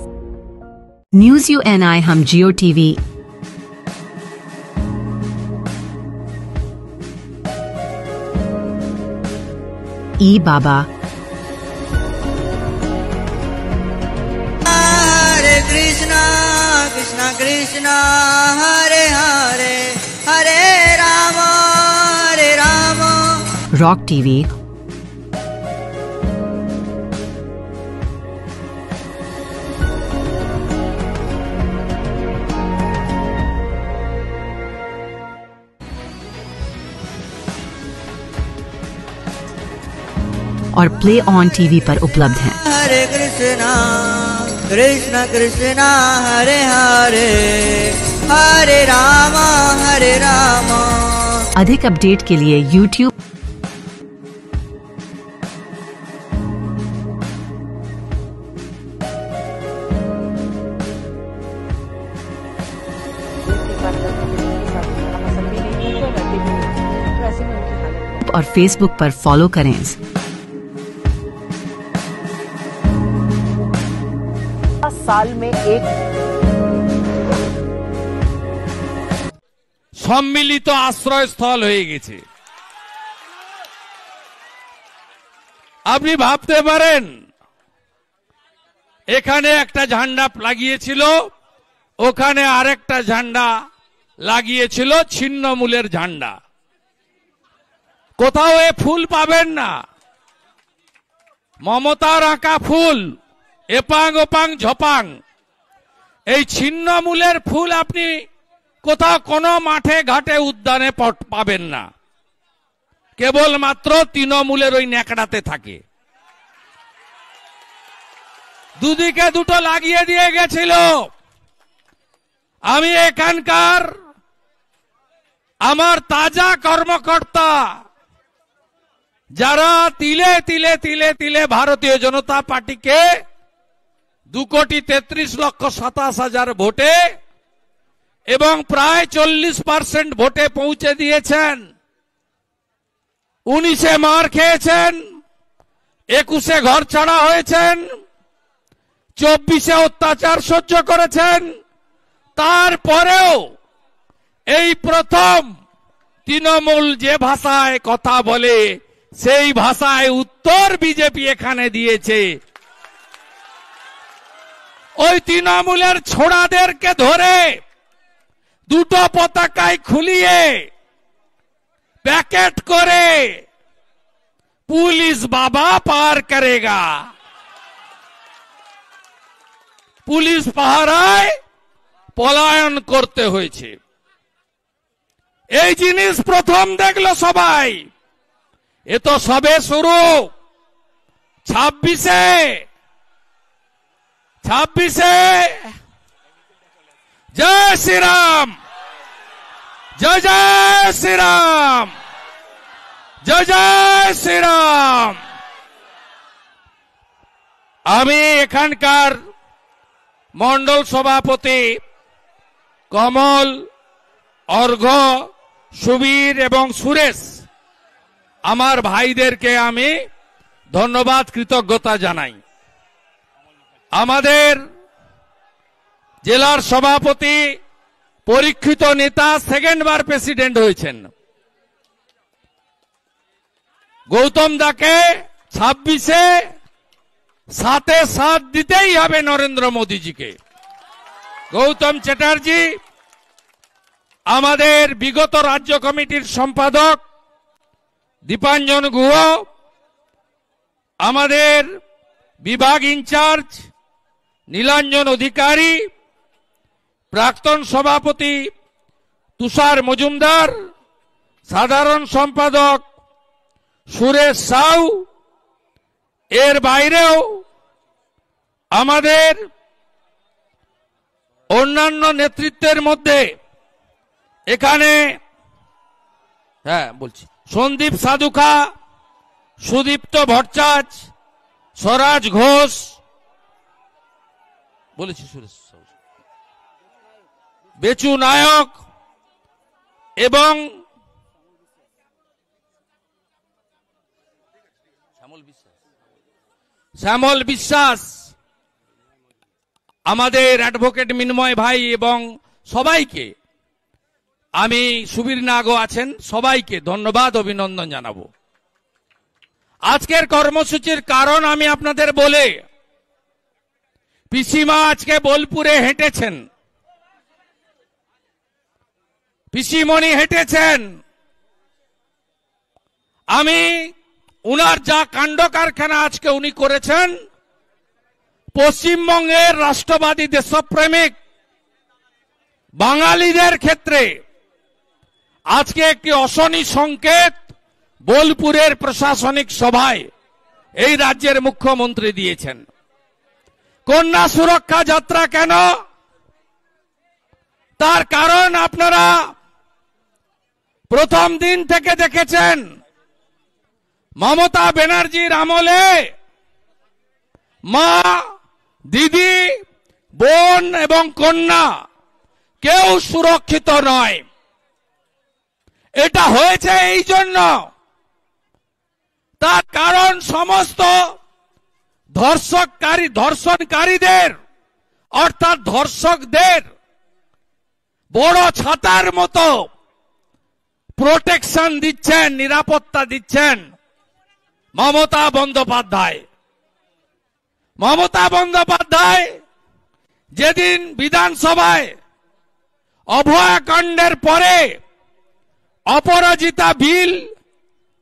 News UNI हम जियो TV ई बाबा हरे Krishna Krishna Krishna Hare Hare Hare Ram rock TV और play on TV पर उपलब्ध हैं। हरे कृष्णा कृष्णा कृष्णा हरे हरे हरे राम अधिक update के लिए YouTube और Facebook पर फॉलो करें। साल में एक সম্মিলিত আশ্রয়স্থল হয়ে গেছে। আপনি ভাবতে পারেন এখানে একটা ঝান্ডা লাগিয়েছিল, ওখানে আরেকটা ঝান্ডা লাগিয়েছিল, ছিন্নমূলের ঝান্ডা। কোথাও এ ফুল পাবেন না, মমতার আঁকা ফুল, এপাং ওপাং ঝপাং। এই ছিন্নমূলের ফুল আপনি কোথাও কোনো মাঠে ঘাটে উদ্যানে পাবেন না, কেবলমাত্র তৃণমূলের ওই ন্যাকড়াতে থাকে। দুদিকে দুটো লাগিয়ে দিয়ে গেছিল। আমি এখানকার আমার তাজা কর্মকর্তা যারা তিলে তিলে তিলে তিলে ভারতীয় জনতা পার্টিকে 2,33,27,000 ভোটে এবং প্রায় 40% ভোটে পৌঁছে দিয়েছেন। 19-এ মার খেয়েছেন, 21-এ ঘর ছাড়া হয়েছেন, 24-এ অত্যাচার সহ্য করেছেন। তারপরেও এই প্রথম তৃণমূল যে ভাষায় কথা বলে সেই ভাষায় উত্তর বিজেপি এখানে দিয়েছে। ওই তৃণমূলের ছোড়াদেরকে ধরে দুটো পতাকায় খুলিয়ে প্যাকেট করে পুলিশ বাবা পার করেগা। পুলিশ পাহারায় পলায়ন করতে হয়েছে। এই জিনিস প্রথম দেখলো সবাই। এ তো সবে শুরু। 26-এ জয় শ্রীরাম, জয় জয় শ্রীরাম, জয় জয় শ্রীরাম। আমি এখানকার মন্ডল সভাপতি কমল, অর্ঘ্য, সুবীর এবং সুরেশ আমার ভাইদেরকে আমি ধন্যবাদ কৃতজ্ঞতা জানাই। আমাদের জেলার সভাপতি পরীক্ষিত নেতা, সেকেন্ডবার প্রেসিডেন্ট হয়েছেন, গৌতম দাকে 26-এ 7 দিতেই হবে নরেন্দ্র মোদীজিকে। গৌতম চ্যাটার্জি আমাদের বিগত রাজ্য কমিটির সম্পাদক, দীপাঞ্জন গুহ আমাদের বিভাগ ইনচার্জ, নীলাঞ্জন অধিকারী, প্রাক্তন সভাপতি তুষার মজুমদার, সাধারণ সম্পাদক সুরেশ সাউ, এর বাইরেও আমাদের অন্যান্য নেতৃত্বের মধ্যে এখানে হ্যাঁ বলছি, সন্দীপ সাধুখা, সুদীপ্ত ভট্টাচার্য, স্বরাজ ঘোষ, বলেছি সুরেশ, বেচু নায়ক এবং শ্যামল বিশ্বাস, আমাদের অ্যাডভোকেট মিনময় ভাই এবং সবাইকে, আমি সুবীর নাগও আছেন, সবাইকে ধন্যবাদ অভিনন্দন জানাবো। আজকের কর্মসূচির কারণ আমি আপনাদের বলে, পিসিমা আজকে বোলপুরে হেঁটেছেন, পিসিমণি হেঁটেছেন, আমি উনার যা কাণ্ড কারখানা আজকে উনি করেছেন, পশ্চিমবঙ্গের রাষ্ট্রবাদী দেশপ্রেমিক বাঙালিদের ক্ষেত্রে আজকে একটি অশনি সংকেত বোলপুরের প্রশাসনিক সভায় এই রাজ্যের মুখ্যমন্ত্রী দিয়েছেন। কন্যা সুরক্ষা যাত্রা কেন? তার কারণ আপনারা প্রথম দিন থেকে দেখেছেন, মমতা ব্যানার্জির আমলে মা, দিদি, বোন এবং কন্যা কেউ সুরক্ষিত নয়। এটা হয়েছে এই জন্য, তার কারণ সমস্ত ধর্ষণকারীদের অর্থাৎ ধর্ষকদের বড় ছাতার মতো প্রোটেকশন দিচ্ছেন, নিরাপত্তা দিচ্ছেন মমতা বন্দ্যোপাধ্যায়। মমতা বন্দ্যোপাধ্যায় যেদিন বিধানসভায় অভয়াকাণ্ডের পরে অপরাজিতা বিল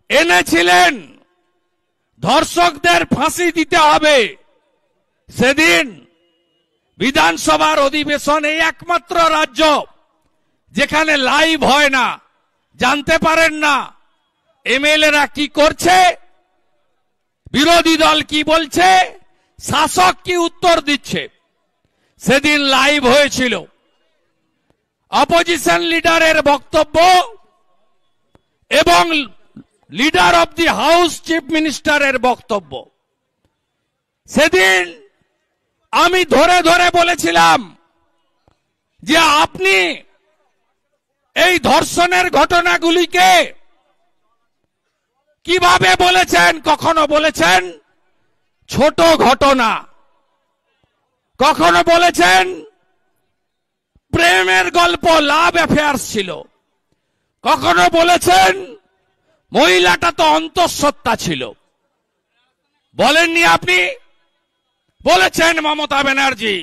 এনেছিলেন, ধর্ষকদের ফাঁসি দিতে হবে, সেদিন বিধানসভার অধিবেশন, এই একমাত্র রাজ্য যেখানে লাইভ হয় না, জানতে পারেন না এমএলএরা কি করছে, বিরোধী দল কি বলছে, শাসক কি উত্তর দিচ্ছে, সেদিন লাইভ হয়েছিল। অপোজিশন লিডারের বক্তব্য এবং leader of the house chief মিনিস্টারের বক্তব্য, সেদিন আমি ধরে ধরে বলেছিলাম যে আপনি এই ধর্ষণের ঘটনাগুলিকে কিভাবে বলেছেন, কখনো বলেছেন ছোট ঘটনা, কখনো বলেছেন প্রেমের গল্প, লাভ অ্যাফেয়ার্স ছিল, কখনো বলেছেন মহিলাটা তো অন্তঃসত্ত্বা ছিল। বলেননি আপনি? বলেছেন মমতা ব্যানার্জি।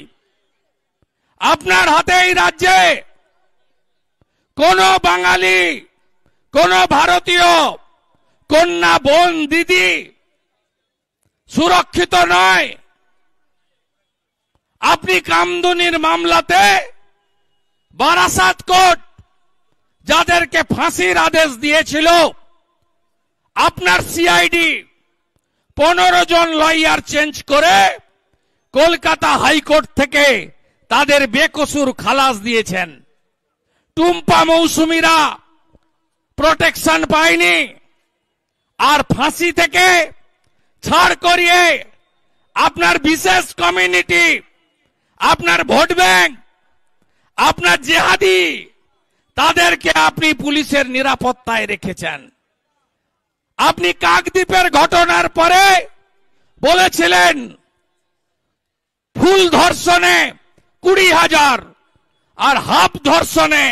আপনার হাতে এই রাজ্যে কোন বাঙালি, কোন ভারতীয় কন্যা, বোন, দিদি সুরক্ষিত নয়। আপনি কামদুনির মামলাতে বারাসাত কোর্ট যাদেরকে ফাঁসির আদেশ দিয়েছিল, আপনার সিআইডি 15 জন লয়ার চেঞ্জ করে কলকাতা হাইকোর্ট থেকে তাদের বেকসুর খালাস দিয়েছেন। টুম্পা মৌসুমীরা প্রোটেকশন পায়নি, আর ফাঁসি থেকে ছাড় করিয়ে আপনার বিশেষ কমিউনিটি, আপনার ভোট ব্যাংক, আপনার জেহাদি, তাদেরকে আপনি পুলিশের নিরাপত্তায় রেখেছেন। আপনি কাকদ্বীপের ঘটনার পরে বলেছিলেন ফুল ধর্ষণে 20,000 আর হাফ ধর্ষণে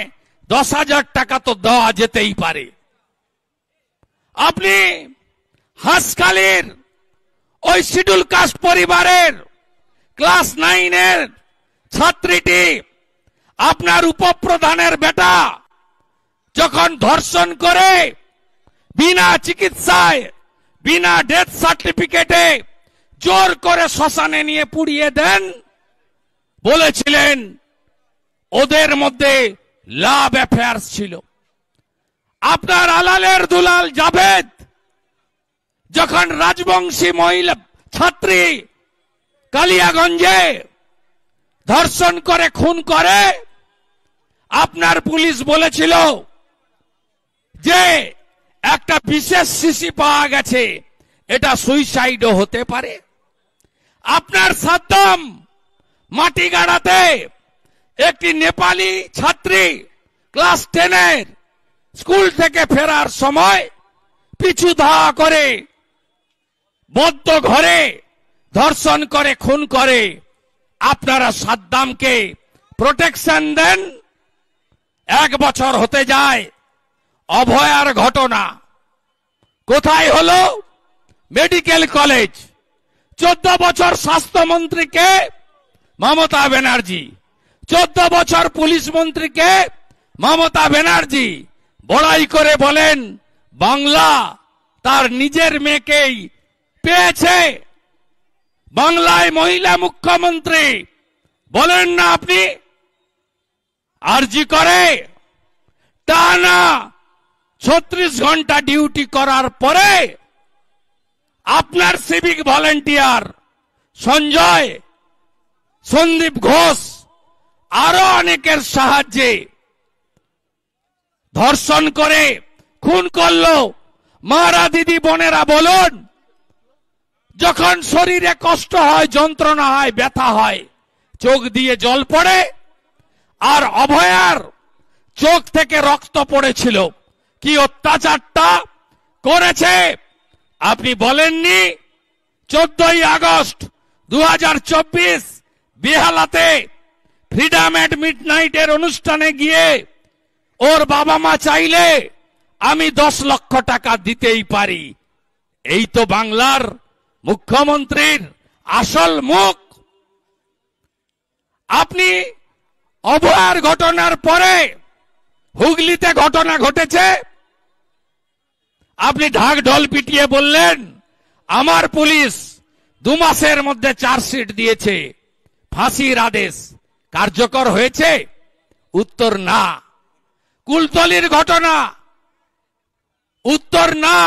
10,000 টাকা তো দেওয়া যেতেই পারে। আপনি হাঁসখালির ওই শিডিউল কাস্ট পরিবারের ক্লাস 9-এর ছাত্রীটি, আপনার উপপ্রধানের বেটা, যখন ধর্ষণ করে বিনা চিকিৎসায়, বিনা ডেথ সার্টিফিকেটে জোর করে শ্মশানে নিয়ে পুড়িয়ে দেন, বলেছিলেন ওদের মধ্যে লাভ অ্যাফেয়ার্স ছিল। আপনার আলালের দুলাল জাভেদ যখন রাজবংশী মহিলা ছাত্রী কালিয়াগঞ্জে ধর্ষণ করে খুন করে, আপনার পুলিশ বলেছিল যে বিশেষ শিশি পাওয়া গেছে, এটা সুইসাইডও হতে পারে। আপনার সাদ্দাম মাটিগাড়াতে একটি নেপালি ছাত্রী ক্লাস 10-এর স্কুল থেকে ফেরার সময় পিছু ধাওয়া করে বদ্ধ ঘরে ধর্ষণ করে খুন করে। আপনারা সাদ্দামকে প্রোটেকশন দেন, 1 বছর হতে যায়, অভয়ার ঘটনা কোথায় হলো? Medical college. 14 বছর স্বাস্থ্যমন্ত্রীকে মমতা ব্যানার্জি, 14 বছর পুলিশ মন্ত্রীকে মমতা ব্যানার্জি বড়াই করে বলেন বাংলা তার নিজের মেয়েকেই পেয়েছে। বাংলায় মহিলা মুখ্যমন্ত্রী বলেন না আপনি? আরজি করে টানা 36 ঘন্টা ডিউটি করার পরে আপনার সিভিক ভলেন্টিয়ার সঞ্জয়, সন্দীপ ঘোষ আরো অনেকের সাহায্যে ধর্ষণ করে খুন করলো। মারা দিদি বোনেরা বলুন, যখন শরীরে কষ্ট হয়, যন্ত্রণা হয়, ব্যথা হয়, চোখ দিয়ে জল পড়ে, আর অভয়ার চোখ থেকে রক্ত পড়েছিল। কি অত্যাচারটা করেছে আপনি বলেননি? 14ই আগস্ট 2024 বেহালাতে ফ্রিডম এট মিডনাইটের অনুষ্ঠানে গিয়ে ওর বাবা মা চাইলে আমি 10 লক্ষ টাকা দিতেই পারি। এই তো বাংলার মুখ্যমন্ত্রীর আসল মুখ। আপনি অভয়ার ঘটনার পরে হুগলিতে ঘটনা ঘটেছে, আপনি ঢাক ঢোল পিটিয়ে বললেন আমার পুলিশ 2 মাসের মধ্যে চার্জশিট দিয়েছে, ফাঁসির আদেশ কার্যকর হয়েছে? উত্তর না। কুলতলির ঘটনা, উত্তর না।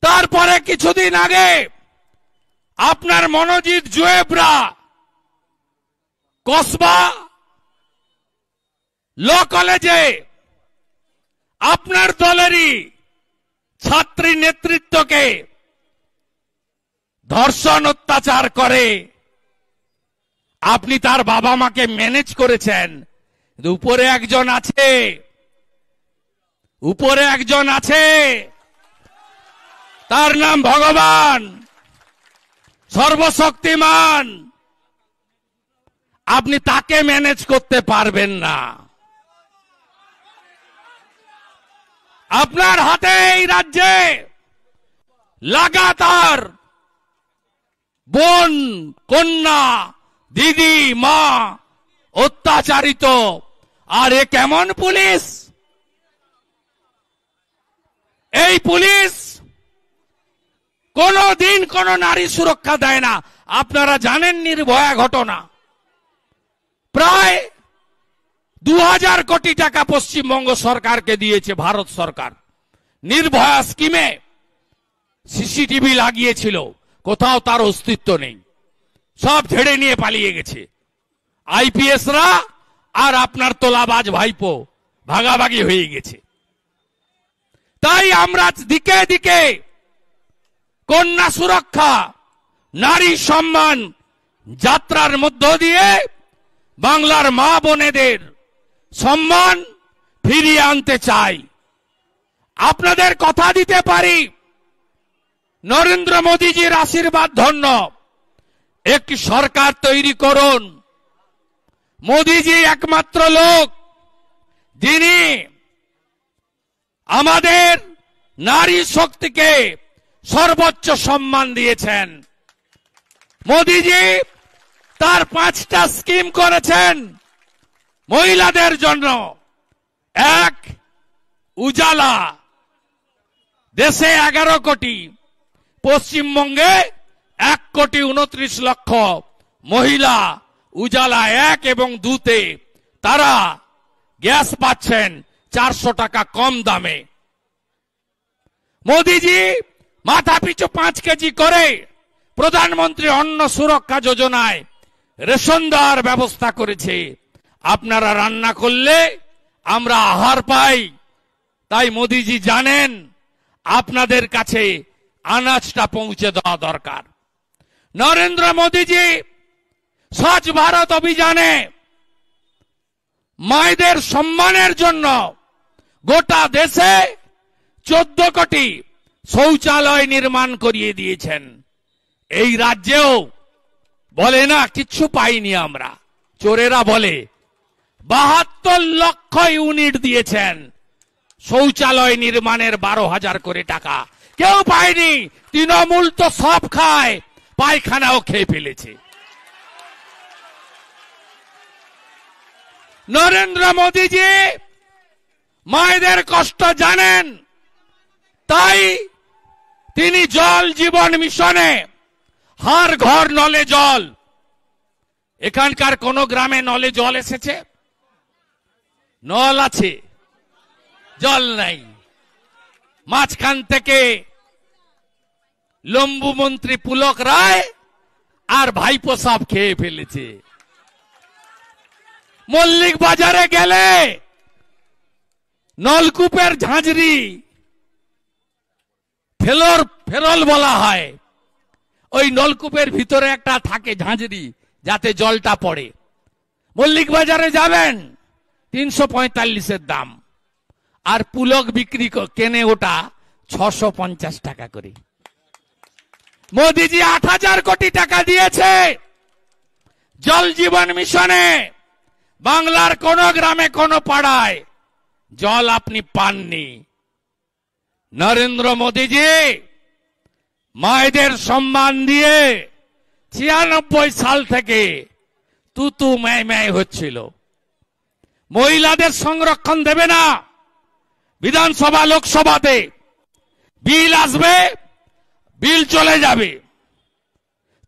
তারপরে কিছুদিন আগে আপনার মনোজিৎ জুয়েবরা কসবা ল কলেজে আপনার দলেরই ছাত্রী নেতৃত্বকে ধর্ষণ অত্যাচার করে। আপনি তার বাবা মাকে ম্যানেজ করেছেন। উপরে একজন আছে, উপরে একজন আছে, তার নাম ভগবান, সর্বশক্তিমান। আপনি তাকে ম্যানেজ করতে পারবেন না। আপনার হাতে এই রাজ্যে লাগাতার বোন, কন্যা, দিদি, মা অত্যাচারিত। আর এ কেমন পুলিশ? এই পুলিশ কোনদিন কোন নারী সুরক্ষা দেয় না। আপনারা জানেন নির্ভয়া ঘটনা, প্রায় 2000 কোটি টাকা পশ্চিমবঙ্গ সরকারকে দিয়েছে ভারত সরকার। নির্ভয়া স্কিমে সিসিটিভি লাগিয়েছিল, কোথাও তার অস্তিত্ব নেই, সব ঝেড়ে নিয়ে পালিয়ে গেছে। আইপিএসরা আর আপনার তোলাবাজ ভাইপো ভাগাভাগি হয়ে গেছে। তাই আমরা দিকে দিকে কন্যা সুরক্ষা, নারী সম্মান যাত্রার মধ্য দিয়ে বাংলার মা বোনেদের সম্মান ফিরিয়ে আনতে চাই। আপনাদের কথা দিতে পারি, নরেন্দ্র মোদীজির আশীর্বাদ ধন্য একটি সরকার তৈরি করুন। মোদীজি একমাত্র লোক যিনি আমাদের নারী শক্তিকে সর্বোচ্চ সম্মান দিয়েছেন। মোদীজি তার 5টা স্কিম করেছেন মহিলাদের জন্য। 1, উজালা, দেশে 11 কোটি, পশ্চিমবঙ্গে 1,29,00,000 মহিলা উজালা 1 এবং 2-তে তারা গ্যাস পাচ্ছেন 400 টাকা কম দামে। মোদীজি মাথা পিছু 5 কেজি করে প্রধানমন্ত্রী অন্ন সুরক্ষা যোজনায় রেশন দেওয়ার ব্যবস্থা করেছে। আপনারা রান্না করলে আমরা আহার পাই, তাই মোদিজি জানেন আপনাদের কাছে আনাজটা পৌঁছে দেওয়া দরকার। নরেন্দ্র মোদিজি স্বচ্ছ ভারত অভিযানে মায়েদের সম্মানের জন্য গোটা দেশে 14 কোটি শৌচালয় নির্মাণ করিয়ে দিয়েছেন। এই রাজ্যেও বলে না কিচ্ছু পাইনি আমরা, চোরেরা বলে 72 লক্ষ ইউনিট দিয়েছেন শৌচালয় নির্মাণের 12,000 করে টাকা। কেউ পায়নি, তৃণমূল তো সব খায়, পায়খানাও খেয়ে ফেলেছে। নরেন্দ্র মোদিজি মায়েদের কষ্ট জানেন, তাই তিনি জল জীবন মিশনে হার ঘর নলে জল, এখানকার কোন গ্রামে নলে জল এসেছে? নল আছে, জল নাই। মাঝখান থেকে লম্বু মন্ত্রী পুলক রায় আর ভাইপো সাপ খেয়ে ফেলেছে। মল্লিক বাজারে গেলে নলকূপের ঝাঁঝরি ফেরল বলা হয়, ওই নলকূপের ভিতরে একটা থাকে ঝাঁঝরি যাতে জলটা পড়ে। মল্লিক বাজারে যাবেন 345-এর দাম, আর পুলক বিক্রি কেনে ওটা 650 টাকা করে। মোদিজি 8,000 কোটি টাকা দিয়েছে জল জীবন মিশনে। বাংলার কোন গ্রামে কোন পাড়ায় জল আপনি পাননি। নরেন্দ্র মোদিজি মায়েদের সম্মান দিয়ে 96 সাল থেকে তুতু ম্যায় ম্যায় হচ্ছিল। মহিলাদের সংরক্ষণ দেবে না। বিধানসভা লোকসভাতে বিল আসবে, বিল চলে যাবে,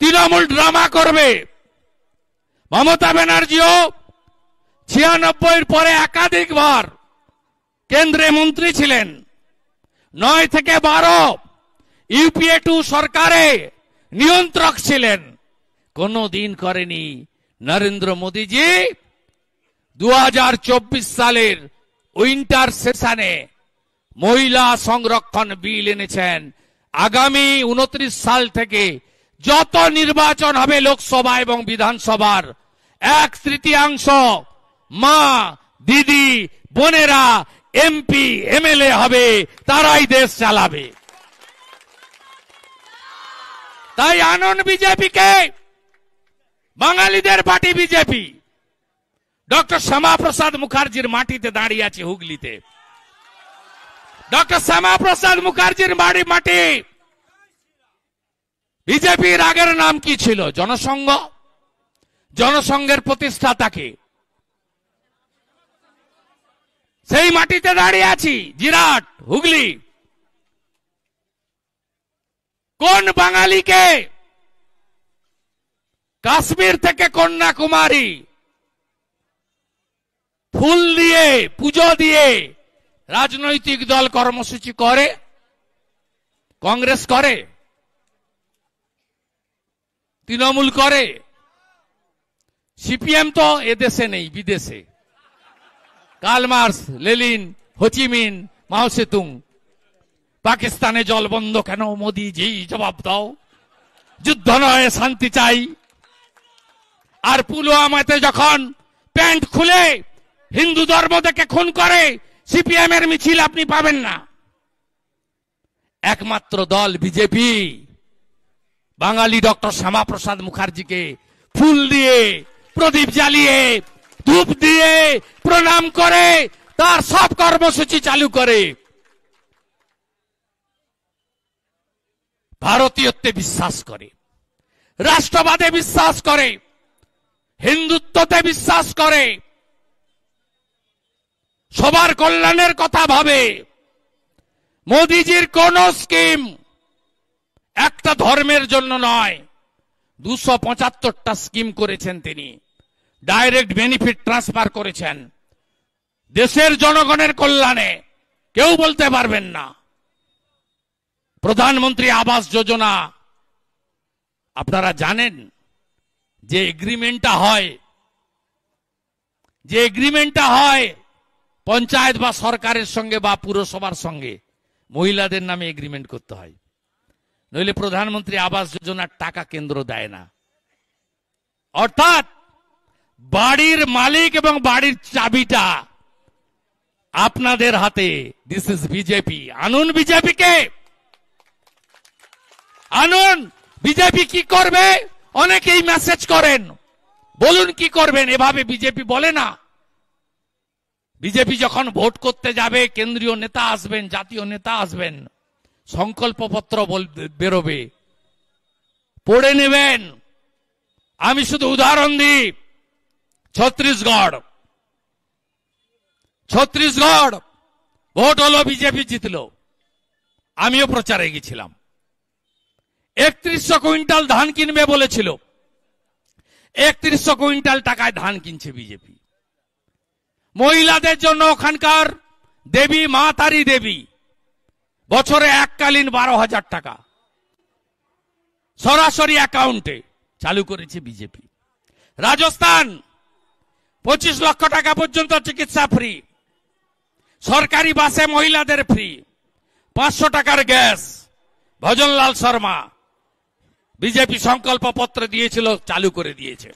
তৃণমূল ড্রামা করবে। মমতা ব্যানার্জিও 96 পরে একাধিকবার কেন্দ্রে মন্ত্রী ছিলেন। 9 থেকে 12 ইউপিএ 2 সরকারে নিয়ন্ত্রক ছিলেন, কোনদিন করেনি। নরেন্দ্র মোদিজি 2024 সালের উইন্টার সেশনে মহিলা সংরক্ষণ বিল এনেছেন। আগামী 29 সাল থেকে যত নির্বাচন হবে লোকসভা এবং বিধানসভার 1/3 মা, দিদি, বোনেরা এমপি এমএলএ হবে, তারাই দেশ চালাবে। তাই আনন্দ বিজেপিকে, বাঙালিদের পার্টি বিজেপি, ডক্টর শ্যামাপ্রসাদ মুখার্জির মাটিতে দাঁড়িয়ে আছে হুগলিতে। ডক্টর শ্যামাপ্রসাদ মুখার্জির মাটি। বিজেপির আগের নাম কি ছিল? জনসংঘ। জনসংঘের প্রতিষ্ঠাতাকে, সেই মাটিতে দাঁড়িয়ে আছি, জিরাট, হুগলি। কোন বাঙালিকে কাশ্মীর থেকে কন্যাকুমারী ফুল দিয়ে, পুজো দিয়ে রাজনৈতিক দল কর্মসূচি করে? কংগ্রেস করে, তৃণমূল করে, সিপিএম তো এদেশে নেই, বিদেশে। কার্ল মার্কস, লেনিন, হোচিমিন, মাও সেতুং। পাকিস্তানে জল বন্ধ কেন? মোদিজি জবাব দাও। যুদ্ধ নয়, শান্তি চাই। আর পুলওয়ামাতে যখন প্যান্ট খুলে হিন্দু ধর্ম দেখে খুন করে, সিপিএম এর মিছিল আপনি পাবেন না। একমাত্র দল বিজেপি বাঙালি ডক্টর শ্যামাপ্রসাদ মুখার্জিকে ফুল দিয়ে, প্রদীপ জ্বালিয়ে, ধূপ দিয়ে প্রণাম করে তার সব কর্মসূচি চালু করে। ভারতীয়ত্বে বিশ্বাস করে, রাষ্ট্রবাদে বিশ্বাস করে, হিন্দুত্বতে বিশ্বাস করে, সবার কল্যাণের কথা ভাবে। মোদিজির কোন স্কিম একটা ধর্মের জন্য নয়, 275টা স্কিম করেছেন তিনি। ডাইরেক্ট বেনিফিট ট্রান্সফার করেছেন দেশের জনগণের কল্যাণে। কেউ বলতে পারবেন না। প্রধানমন্ত্রী আবাস যোজনা, আপনারা জানেন যে এগ্রিমেন্টটা হয় পঞ্চায়েত বা সরকারের সঙ্গে বা পুরসভার সঙ্গে মহিলাদের নামে এগ্রিমেন্ট করতে হয়, নইলে প্রধানমন্ত্রী আবাস যোজনার টাকা কেন্দ্র দেয় না। অর্থাৎ বাড়ির মালিক এবং বাড়ির চাবিটা আপনাদের হাতে। This is BJP. আনুন বিজেপিকে, আনুন। বিজেপি কি করবে? অনেকেই মেসেজ করেন, বলুন কি করবেন। এভাবে বিজেপি বলে না। বিজেপি যখন ভোট করতে যাবে, কেন্দ্রীয় নেতা আসবেন, জাতীয় নেতা আসবেন, সংকল্পপত্র বেরোবে, পড়ে নেবেন। আমি শুধু উদাহরণ দিই, ছত্তিশগড় ভোট হলো, বিজেপি জিতলো, আমিও প্রচারে গেছিলাম। 3100 কুইন্টাল ধান কিনবে বলেছিল, 3100 কুইন্টাল টাকায় ধান কিনছে বিজেপি। মহিলাদের জন্য ওখানকার দেবী মা তারি দেবী বছরে এককালীন 12,000 টাকা সরাসরি অ্যাকাউন্টে চালু করেছে বিজেপি। রাজস্থান 25 লক্ষ টাকা পর্যন্ত চিকিৎসা ফ্রি, সরকারি বাসে মহিলাদের ফ্রি, 500 টাকার গ্যাস। ভজনলাল শর্মা বিজেপি সংকল্প পত্র দিয়েছিল, চালু করে দিয়েছে।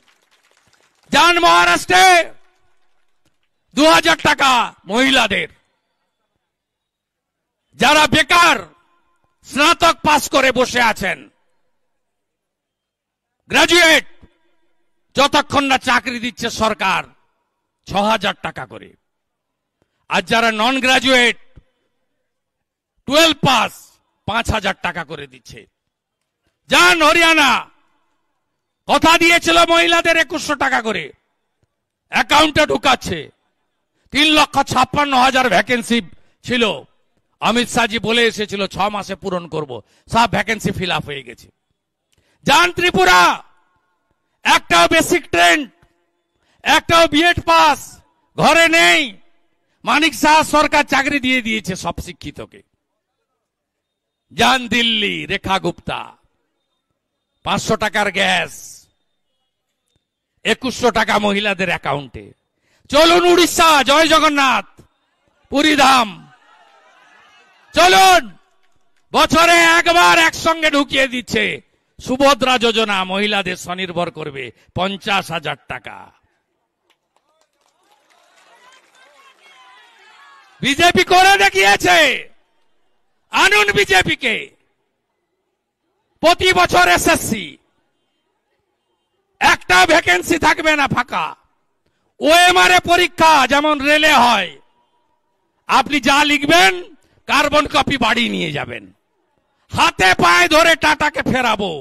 যান মহারাষ্ট্রে 2000 টাকা মহিলাদের। যারা বেকার, স্নাতক পাস করে বসে আছেন, গ্রাজুয়েট, যতক্ষণ না চাকরি দিচ্ছে সরকার, 6000 টাকা করে। আর যারা নন গ্রাজুয়েট, 12 পাস, 5000 টাকা করে দিচ্ছে। যান হরিয়ানা, কথা দিয়েছিল মহিলাদের 2100 টাকা করে অ্যাকাউন্টে ঢুকাচ্ছে। 3,56,000 ভ্যাকেন্সি ছিল, অমিত শাহজি বলে এসেছিল 6 মাসে পূরণ করব, সব ভ্যাকেন্সি ফিল আপ হয়ে গেছে। যান ত্রিপুরা, একটাও বেসিক ট্রেন্ড, একটাও বিএড পাস ঘরে নেই। মানিক শাহ সরকার চাকরি দিয়ে দিয়েছে সব শিক্ষিতকে। যান দিল্লি, রেখা গুপ্তা 500 টাকার গ্যাস, 2100 টাকা মহিলাদের অ্যাকাউন্টে। চলুন উড়িষ্যা, জয় জগন্নাথ, পুরীধাম চলুন, বছরে একবার একসঙ্গে ঢুকিয়ে দিচ্ছে সুভদ্রা যোজনা, মহিলাদের স্বনির্ভর করবে 50,000 টাকা। বিজেপি করে দেখিয়েছে, আনুন বিজেপিকে। প্রতি বছর এসএসসি, একটা ভ্যাকেন্সি থাকবে না ফাঁকা। ওএমআর পরীক্ষা যেমন রেলে হয়, আপনি যা লিখবেন কার্বন কপি বাড়ি নিয়ে যাবেন। হাতে পায়ে ধরে টাটাকে ফেরাবো।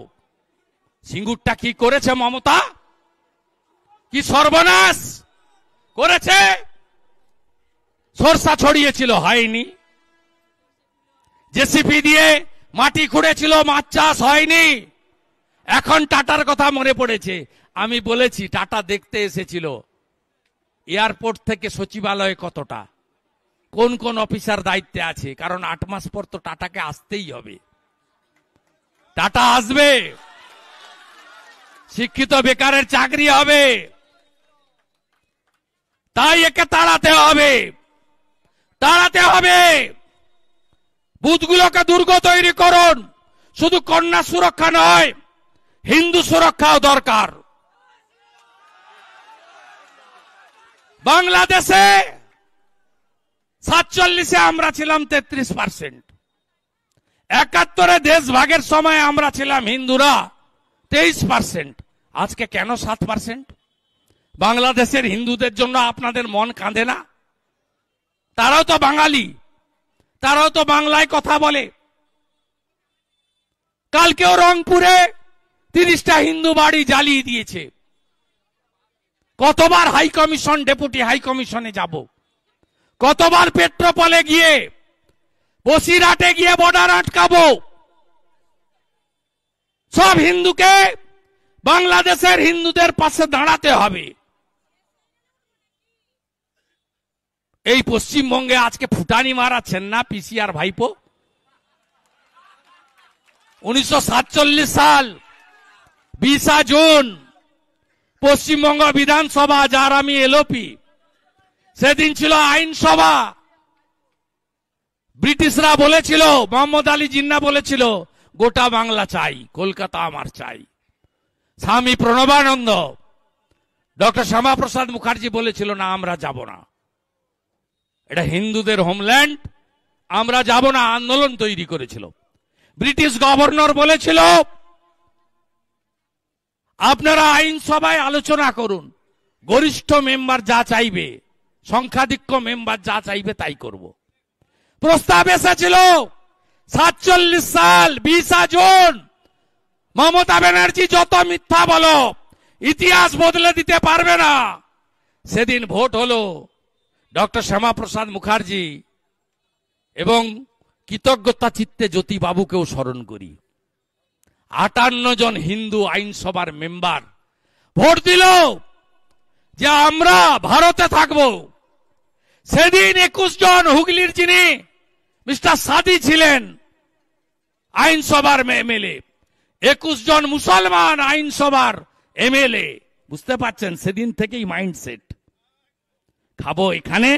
সিঙ্গুরটা কি করেছে মমতা? কি সর্বনাশ করেছে। সরষা ছড়িয়েছিল, হয়নি। জেসিপি দিয়ে মাটি খুঁড়েছিল, মাছ চাষ হয়নি। এখন টাটার কথা মনে পড়েছে। আমি বলেছি টাটা দেখতে এসেছিল এয়ারপোর্ট থেকে সচিবালয়ে কতটা, কোন কোন অফিসার দায়িত্বে আছে, কারণ 8 মাস পর তো টাটাকে আসতেই হবে। টাটা আসবে, শিক্ষিত বেকারের চাকরি হবে, তাই একে তাড়াতে হবে, তাড়াতে হবে। বুথগুলোকে দুর্গ তৈরি করুন। শুধু কন্যা সুরক্ষা নয়, হিন্দু সুরক্ষাও দরকার। বাংলাদেশে 47-এ আমরা ছিলাম 33%, 71-এ দেশ ভাগের সময় আমরা ছিলাম হিন্দুরা 23%, আজকে কেন 7%? বাংলাদেশের হিন্দুদের জন্য আপনাদের মন কাঁদে না? তারাও তো বাঙালি, তারাও তো বাংলায় কথা বলে। কালকেও রংপুরে 30টা হিন্দু বাড়ি জ্বালিয়ে দিয়েছে। কতবার হাই কমিশন, ডেপুটি হাই কমিশনে যাব, কতবার পেট্রোপলে গিয়ে, বসিরহাটে গিয়ে বর্ডার আটকাবো। সব হিন্দুকে বাংলাদেশের হিন্দুদের পাশে দাঁড়াতে হবে। এই পশ্চিমবঙ্গে আজকে ফুটানি মারাচ্ছেন না পিসিআর ভাইপো। 1947 সাল 20 জুন পশ্চিমবঙ্গ বিধানসভা, যার আমি এলওপি, সেদিন ছিল আইনসভা। ব্রিটিশরা বলেছিল, মোহাম্মদ আলী জিন্নাহ বলেছিল, গোটা বাংলা চাই, কলকাতা আমার চাই। স্বামী প্রণবানন্দ, ডক্টর শ্যামাপ্রসাদ মুখার্জি বলেছিল, না আমরা যাব না, এটা হিন্দুদের হোমল্যান্ড, আমরা যাব না, আন্দোলন তৈরি করেছিল। ব্রিটিশ গভর্নর বলেছিল, আপনারা আইনসভায় আলোচনা করুন, গরিষ্ঠ মেম্বার যা চাইবে, সংখ্যাধিক্য মেম্বার যা চাইবে তাই করব। প্রস্তাব এসেছিল 47 সাল 20 জুন। মমতা ব্যানার্জি যত মিথ্যা বলো, ইতিহাস বদলে দিতে পারবে না। সেদিন ভোট হলো, ডক্টর শ্যামাপ্রসাদ মুখার্জি এবং কৃতজ্ঞতা চিত্তে জ্যোতি বাবুকেও স্মরণ করি, 58 জন হিন্দু আইনসভার মেম্বার ভোট দিল যে আমরা ভারতে থাকব। সেদিন 21 জন, হুগলির যিনি মিস্টার সাদি ছিলেন আইনসভার এমএলএ, 21 জন মুসলমান আইনসভার এমএলএ। বুঝতে পারছেন, সেদিন থেকেই মাইন্ডসেট, খাবো এখানে,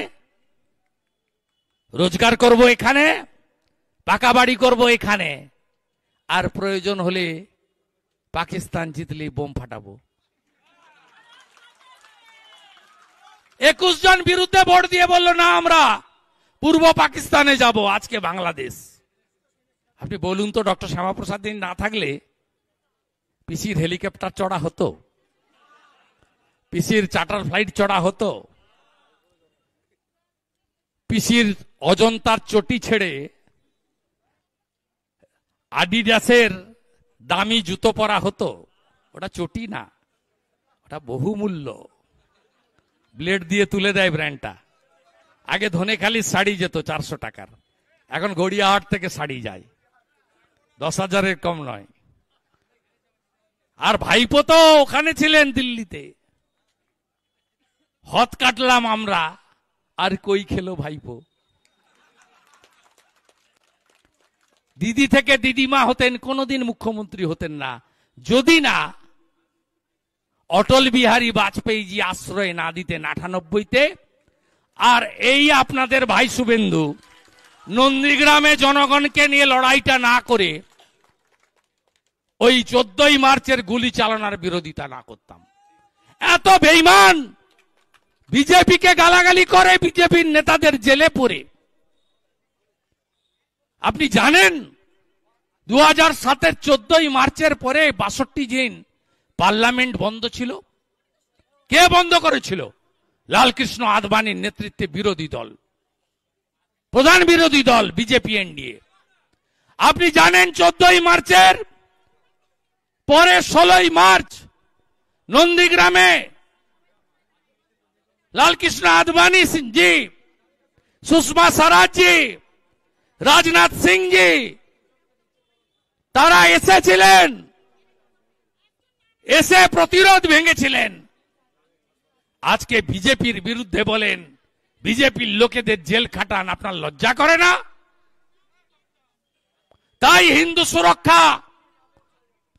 রোজগার করব এখানে, পাকা বাড়ি করব এখানে, আর প্রয়োজন হলে পাকিস্তান জিতলে বোম ফাটাবো। 21 জন বিরুদ্ধে ভোট দিয়ে বলল, না আমরা পূর্ব পাকিস্তানে যাব, আজকে বাংলাদেশ। আপনি বলুন তো, ডক্টর শ্যামাপ্রসাদ দিন না থাকলে পিসির হেলিকপ্টার চড়া হতো, পিসির চার্টার ফ্লাইট চড়া হতো, পিসির অজন্তার চটি ছেড়ে আডিডাসের দামি জুতো পরা হতো। ওটা চটি না, ওটা বহুমূল্য, ব্লেড দিয়ে তুলে দেয় ব্র্যান্ডটা। আগে ধনেখালির শাড়ি যেত 400 টাকার, এখন গড়িয়াহাট থেকে শাড়ি যায়, 10,000-এর কম নয়। আর ভাইপো তো ওখানে ছিলেন দিল্লিতে, হত কাটলাম আমরা, আর কই খেলো ভাইপো। দিদি থেকে দিদিমা হতেন, কোনোদিন মুখ্যমন্ত্রী হতেন না যদি না অটল বিহারী বাজপেয়ীজি আশ্রয় না দিতেন 98-তে। আর এই আপনাদের ভাই শুভেন্দু নন্দীগ্রামে জনগণকে নিয়ে লড়াইটা না করে ওই 14ই মার্চের গুলি চালানোর বিরোধিতা না করতাম। এত বেঈমান, বিজেপিকে গালাগালি করে, বিজেপির নেতাদের জেলে পড়ে। আপনি জানেন 2007-এর 14ই মার্চের পরে 62 দিন পার্লামেন্ট বন্ধ ছিল। কে বন্ধ করেছিল? লালকৃষ্ণ আদবানির নেতৃত্বে বিরোধী দল, প্রধান বিরোধী দল বিজেপি এনডিএ। আপনি জানেন 14ই মার্চের পরে 16ই মার্চ নন্দীগ্রামে লালকৃষ্ণ আদবানি জি, সুষমা স্বরাজ জি, রাজনাথ সিং জি, তারা এসেছিলেন, এসে প্রতিরোধ ভেঙেছিলেন। আজকে বিজেপির বিরুদ্ধে বলেন বিজেপির লোকেদের জেল খাটান, আপনার লজ্জা করে না? তাই হিন্দু সুরক্ষা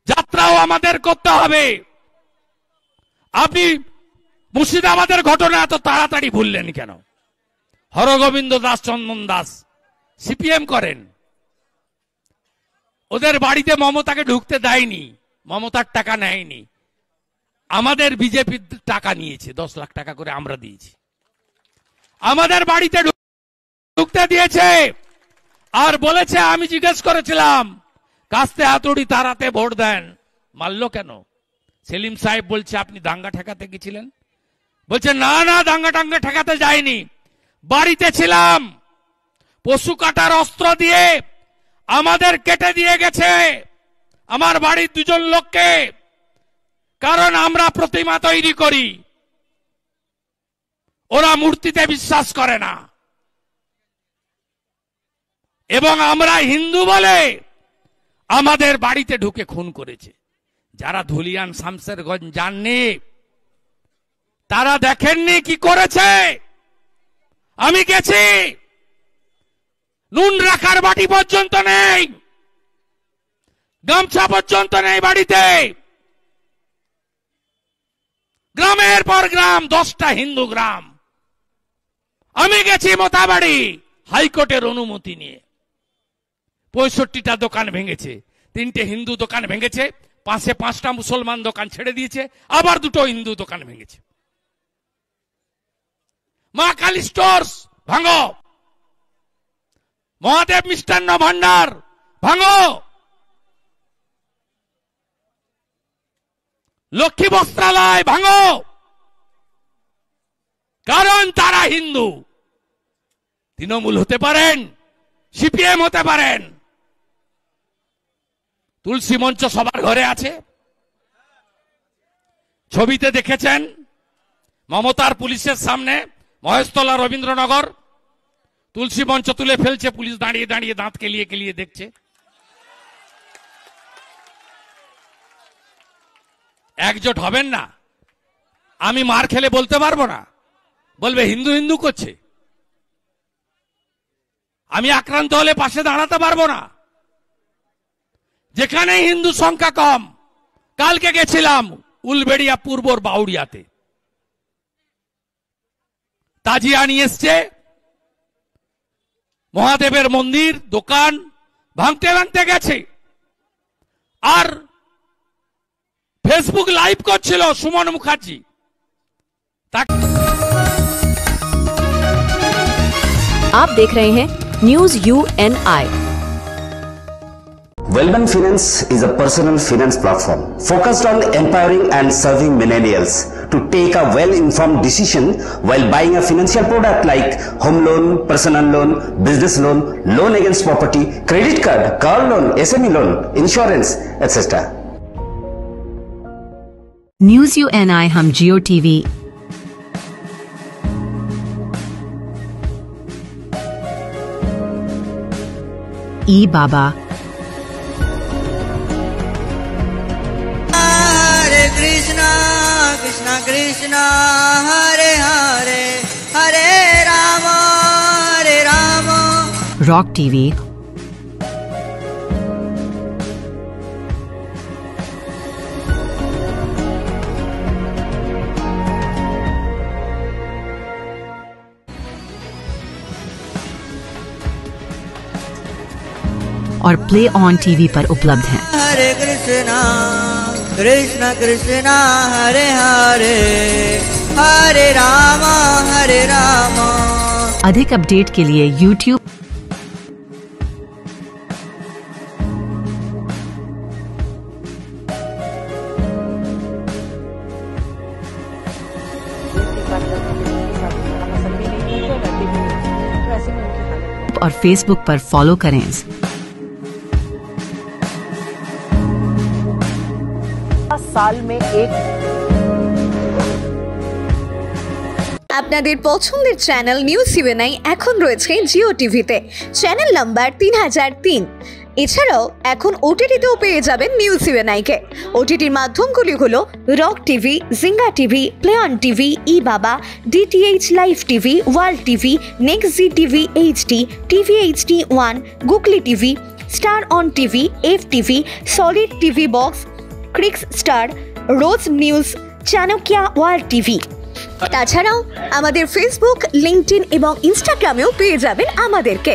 যাত্রাও আমাদের করতে হবে। আপনি মুর্শিদাবাদের ঘটনা এত তাড়াতাড়ি ভুললেন কেন? হরগোবিন্দ দাস, চন্দন দাস সিপিএম করেন, ওদের বাড়িতে মমতাকে ঢুকতে দেয়নি, মমতার টাকা নেয়নি, আমাদের বিজেপির টাকা নিয়েছে, 10 লাখ টাকা করে আমরা দিয়েছি, আমাদের বাড়িতে ঢুকতে দিয়েছে। আর বলেছে, আমি জিজ্ঞেস করেছিলাম কাস্তে হাতুড়ি তারাতে ভোট দেন, মারলো কেন? সেলিম সাহেব বলছে আপনি দাঙ্গা ঠেকাতে গেছিলেন। বলছে না না, দাঙ্গা টাঙ্গা ঠেকাতে যায়নি, বাড়িতে ছিলাম, পশু কাটার অস্ত্র দিয়ে আমাদের কেটে দিয়ে গেছে, আমার বাড়ির 2 জন লোককে, কারণ আমরা প্রতিমা তৈরি করি, ওরা মূর্তিতে বিশ্বাস করে না, এবং আমরা হিন্দু বলে আমাদের বাড়িতে ঢুকে খুন করেছে। যারা ধুলিয়ান শামসেরগঞ্জ যাননি, তারা দেখেননি কি করেছে। আমি গেছি, নুন রাখার বাটি পর্যন্ত নেই, গামছা পর্যন্ত নেই বাড়িতে। গ্রামের পর গ্রাম, 10টা হিন্দু গ্রাম, আমি গেছি মোতাবাড়ি হাইকোর্টের অনুমতি নিয়ে। 65টা দোকান ভেঙেছে, 3টে হিন্দু দোকান ভেঙেছে, পাশে 5টা মুসলমান দোকান ছেড়ে দিয়েছে, আবার 2টো হিন্দু দোকান ভেঙেছে। মা কালী স্টোর্স ভাঙো, মহাদেব মিষ্টান্ন ভান্ডার ভাঙো, লক্ষ্মী বস্ত্রালয় ভাঙো, কারণ তারা হিন্দু। তৃণমূল হতে পারেন, সিপিএম হতে পারেন, তুলসী মঞ্চ সবার ঘরে আছে। ছবিতে দেখেছেন মমতার পুলিশের সামনে মহেশতলা রবীন্দ্রনগর তুলসী মঞ্চ তুলে ফেলছে, পুলিশ দাঁড়িয়ে দাঁড়িয়ে দাঁত কেলিয়ে কেলিয়ে দেখছে। একজোট হবেন না? আমি মার খেলে বলতে পারবো না, বলবে হিন্দু হিন্দু করছে। আমি আক্রান্ত হলে পাশে দাঁড়াতে পারবো না। যেখানে হিন্দু সংখ্যা কম, কালকে গেছিলাম উলবেড়িয়া পূর্বর বাউড়িয়াতে, তাজিয়া নিয়ে এসছে, মহাদেবের মন্দির দোকান ভাঙতে ভাঙতে গেছে, আর ফেসবুক লাইভ করছিল সুমন মুখার্জি। आप देख रहे हैं news UNI। Wellman Finance is a personal finance platform focused on empowering and serving millennials to take a well-informed decision while buying a financial product like home loan, personal loan, business loan, loan against property, credit card, car loan, SME loan, insurance, etc. News UNI हम जियो TV ई बाबा हरे Krishna Krishna Krishna Hare Hare Hare Ram rock TV और play on TV पर उपलब्ध हैं। हरे कृष्णा कृष्णा कृष्णा हरे हरे हरे राम अधिक update के लिए YouTube और Facebook पर फॉलो करें। साल में एक আপনাদের পছন্দের চ্যানেল নিউজ UNI এখন রয়েছে জিও টিভিতে, চ্যানেল নাম্বার 3003। এছাড়াও এখন ওটিটিতেও পেয়ে যাবেন নিউজ UNI কে। ওটিটির মাধ্যমগুলি হলো রক টিভি, জিঙ্গা টিভি, প্লে অন টিভি, ই বাবা, DTH live TV, world TV, next Zee TV HD, TV HD1, googly TV, star on TV, FTV, solid TV box, crix star, rose news, Chanakya world TV. তাছাড়াও আমাদের Facebook, LinkedIn এবং ইনস্টাগ্রামেও পেয়ে যাবেন আমাদেরকে।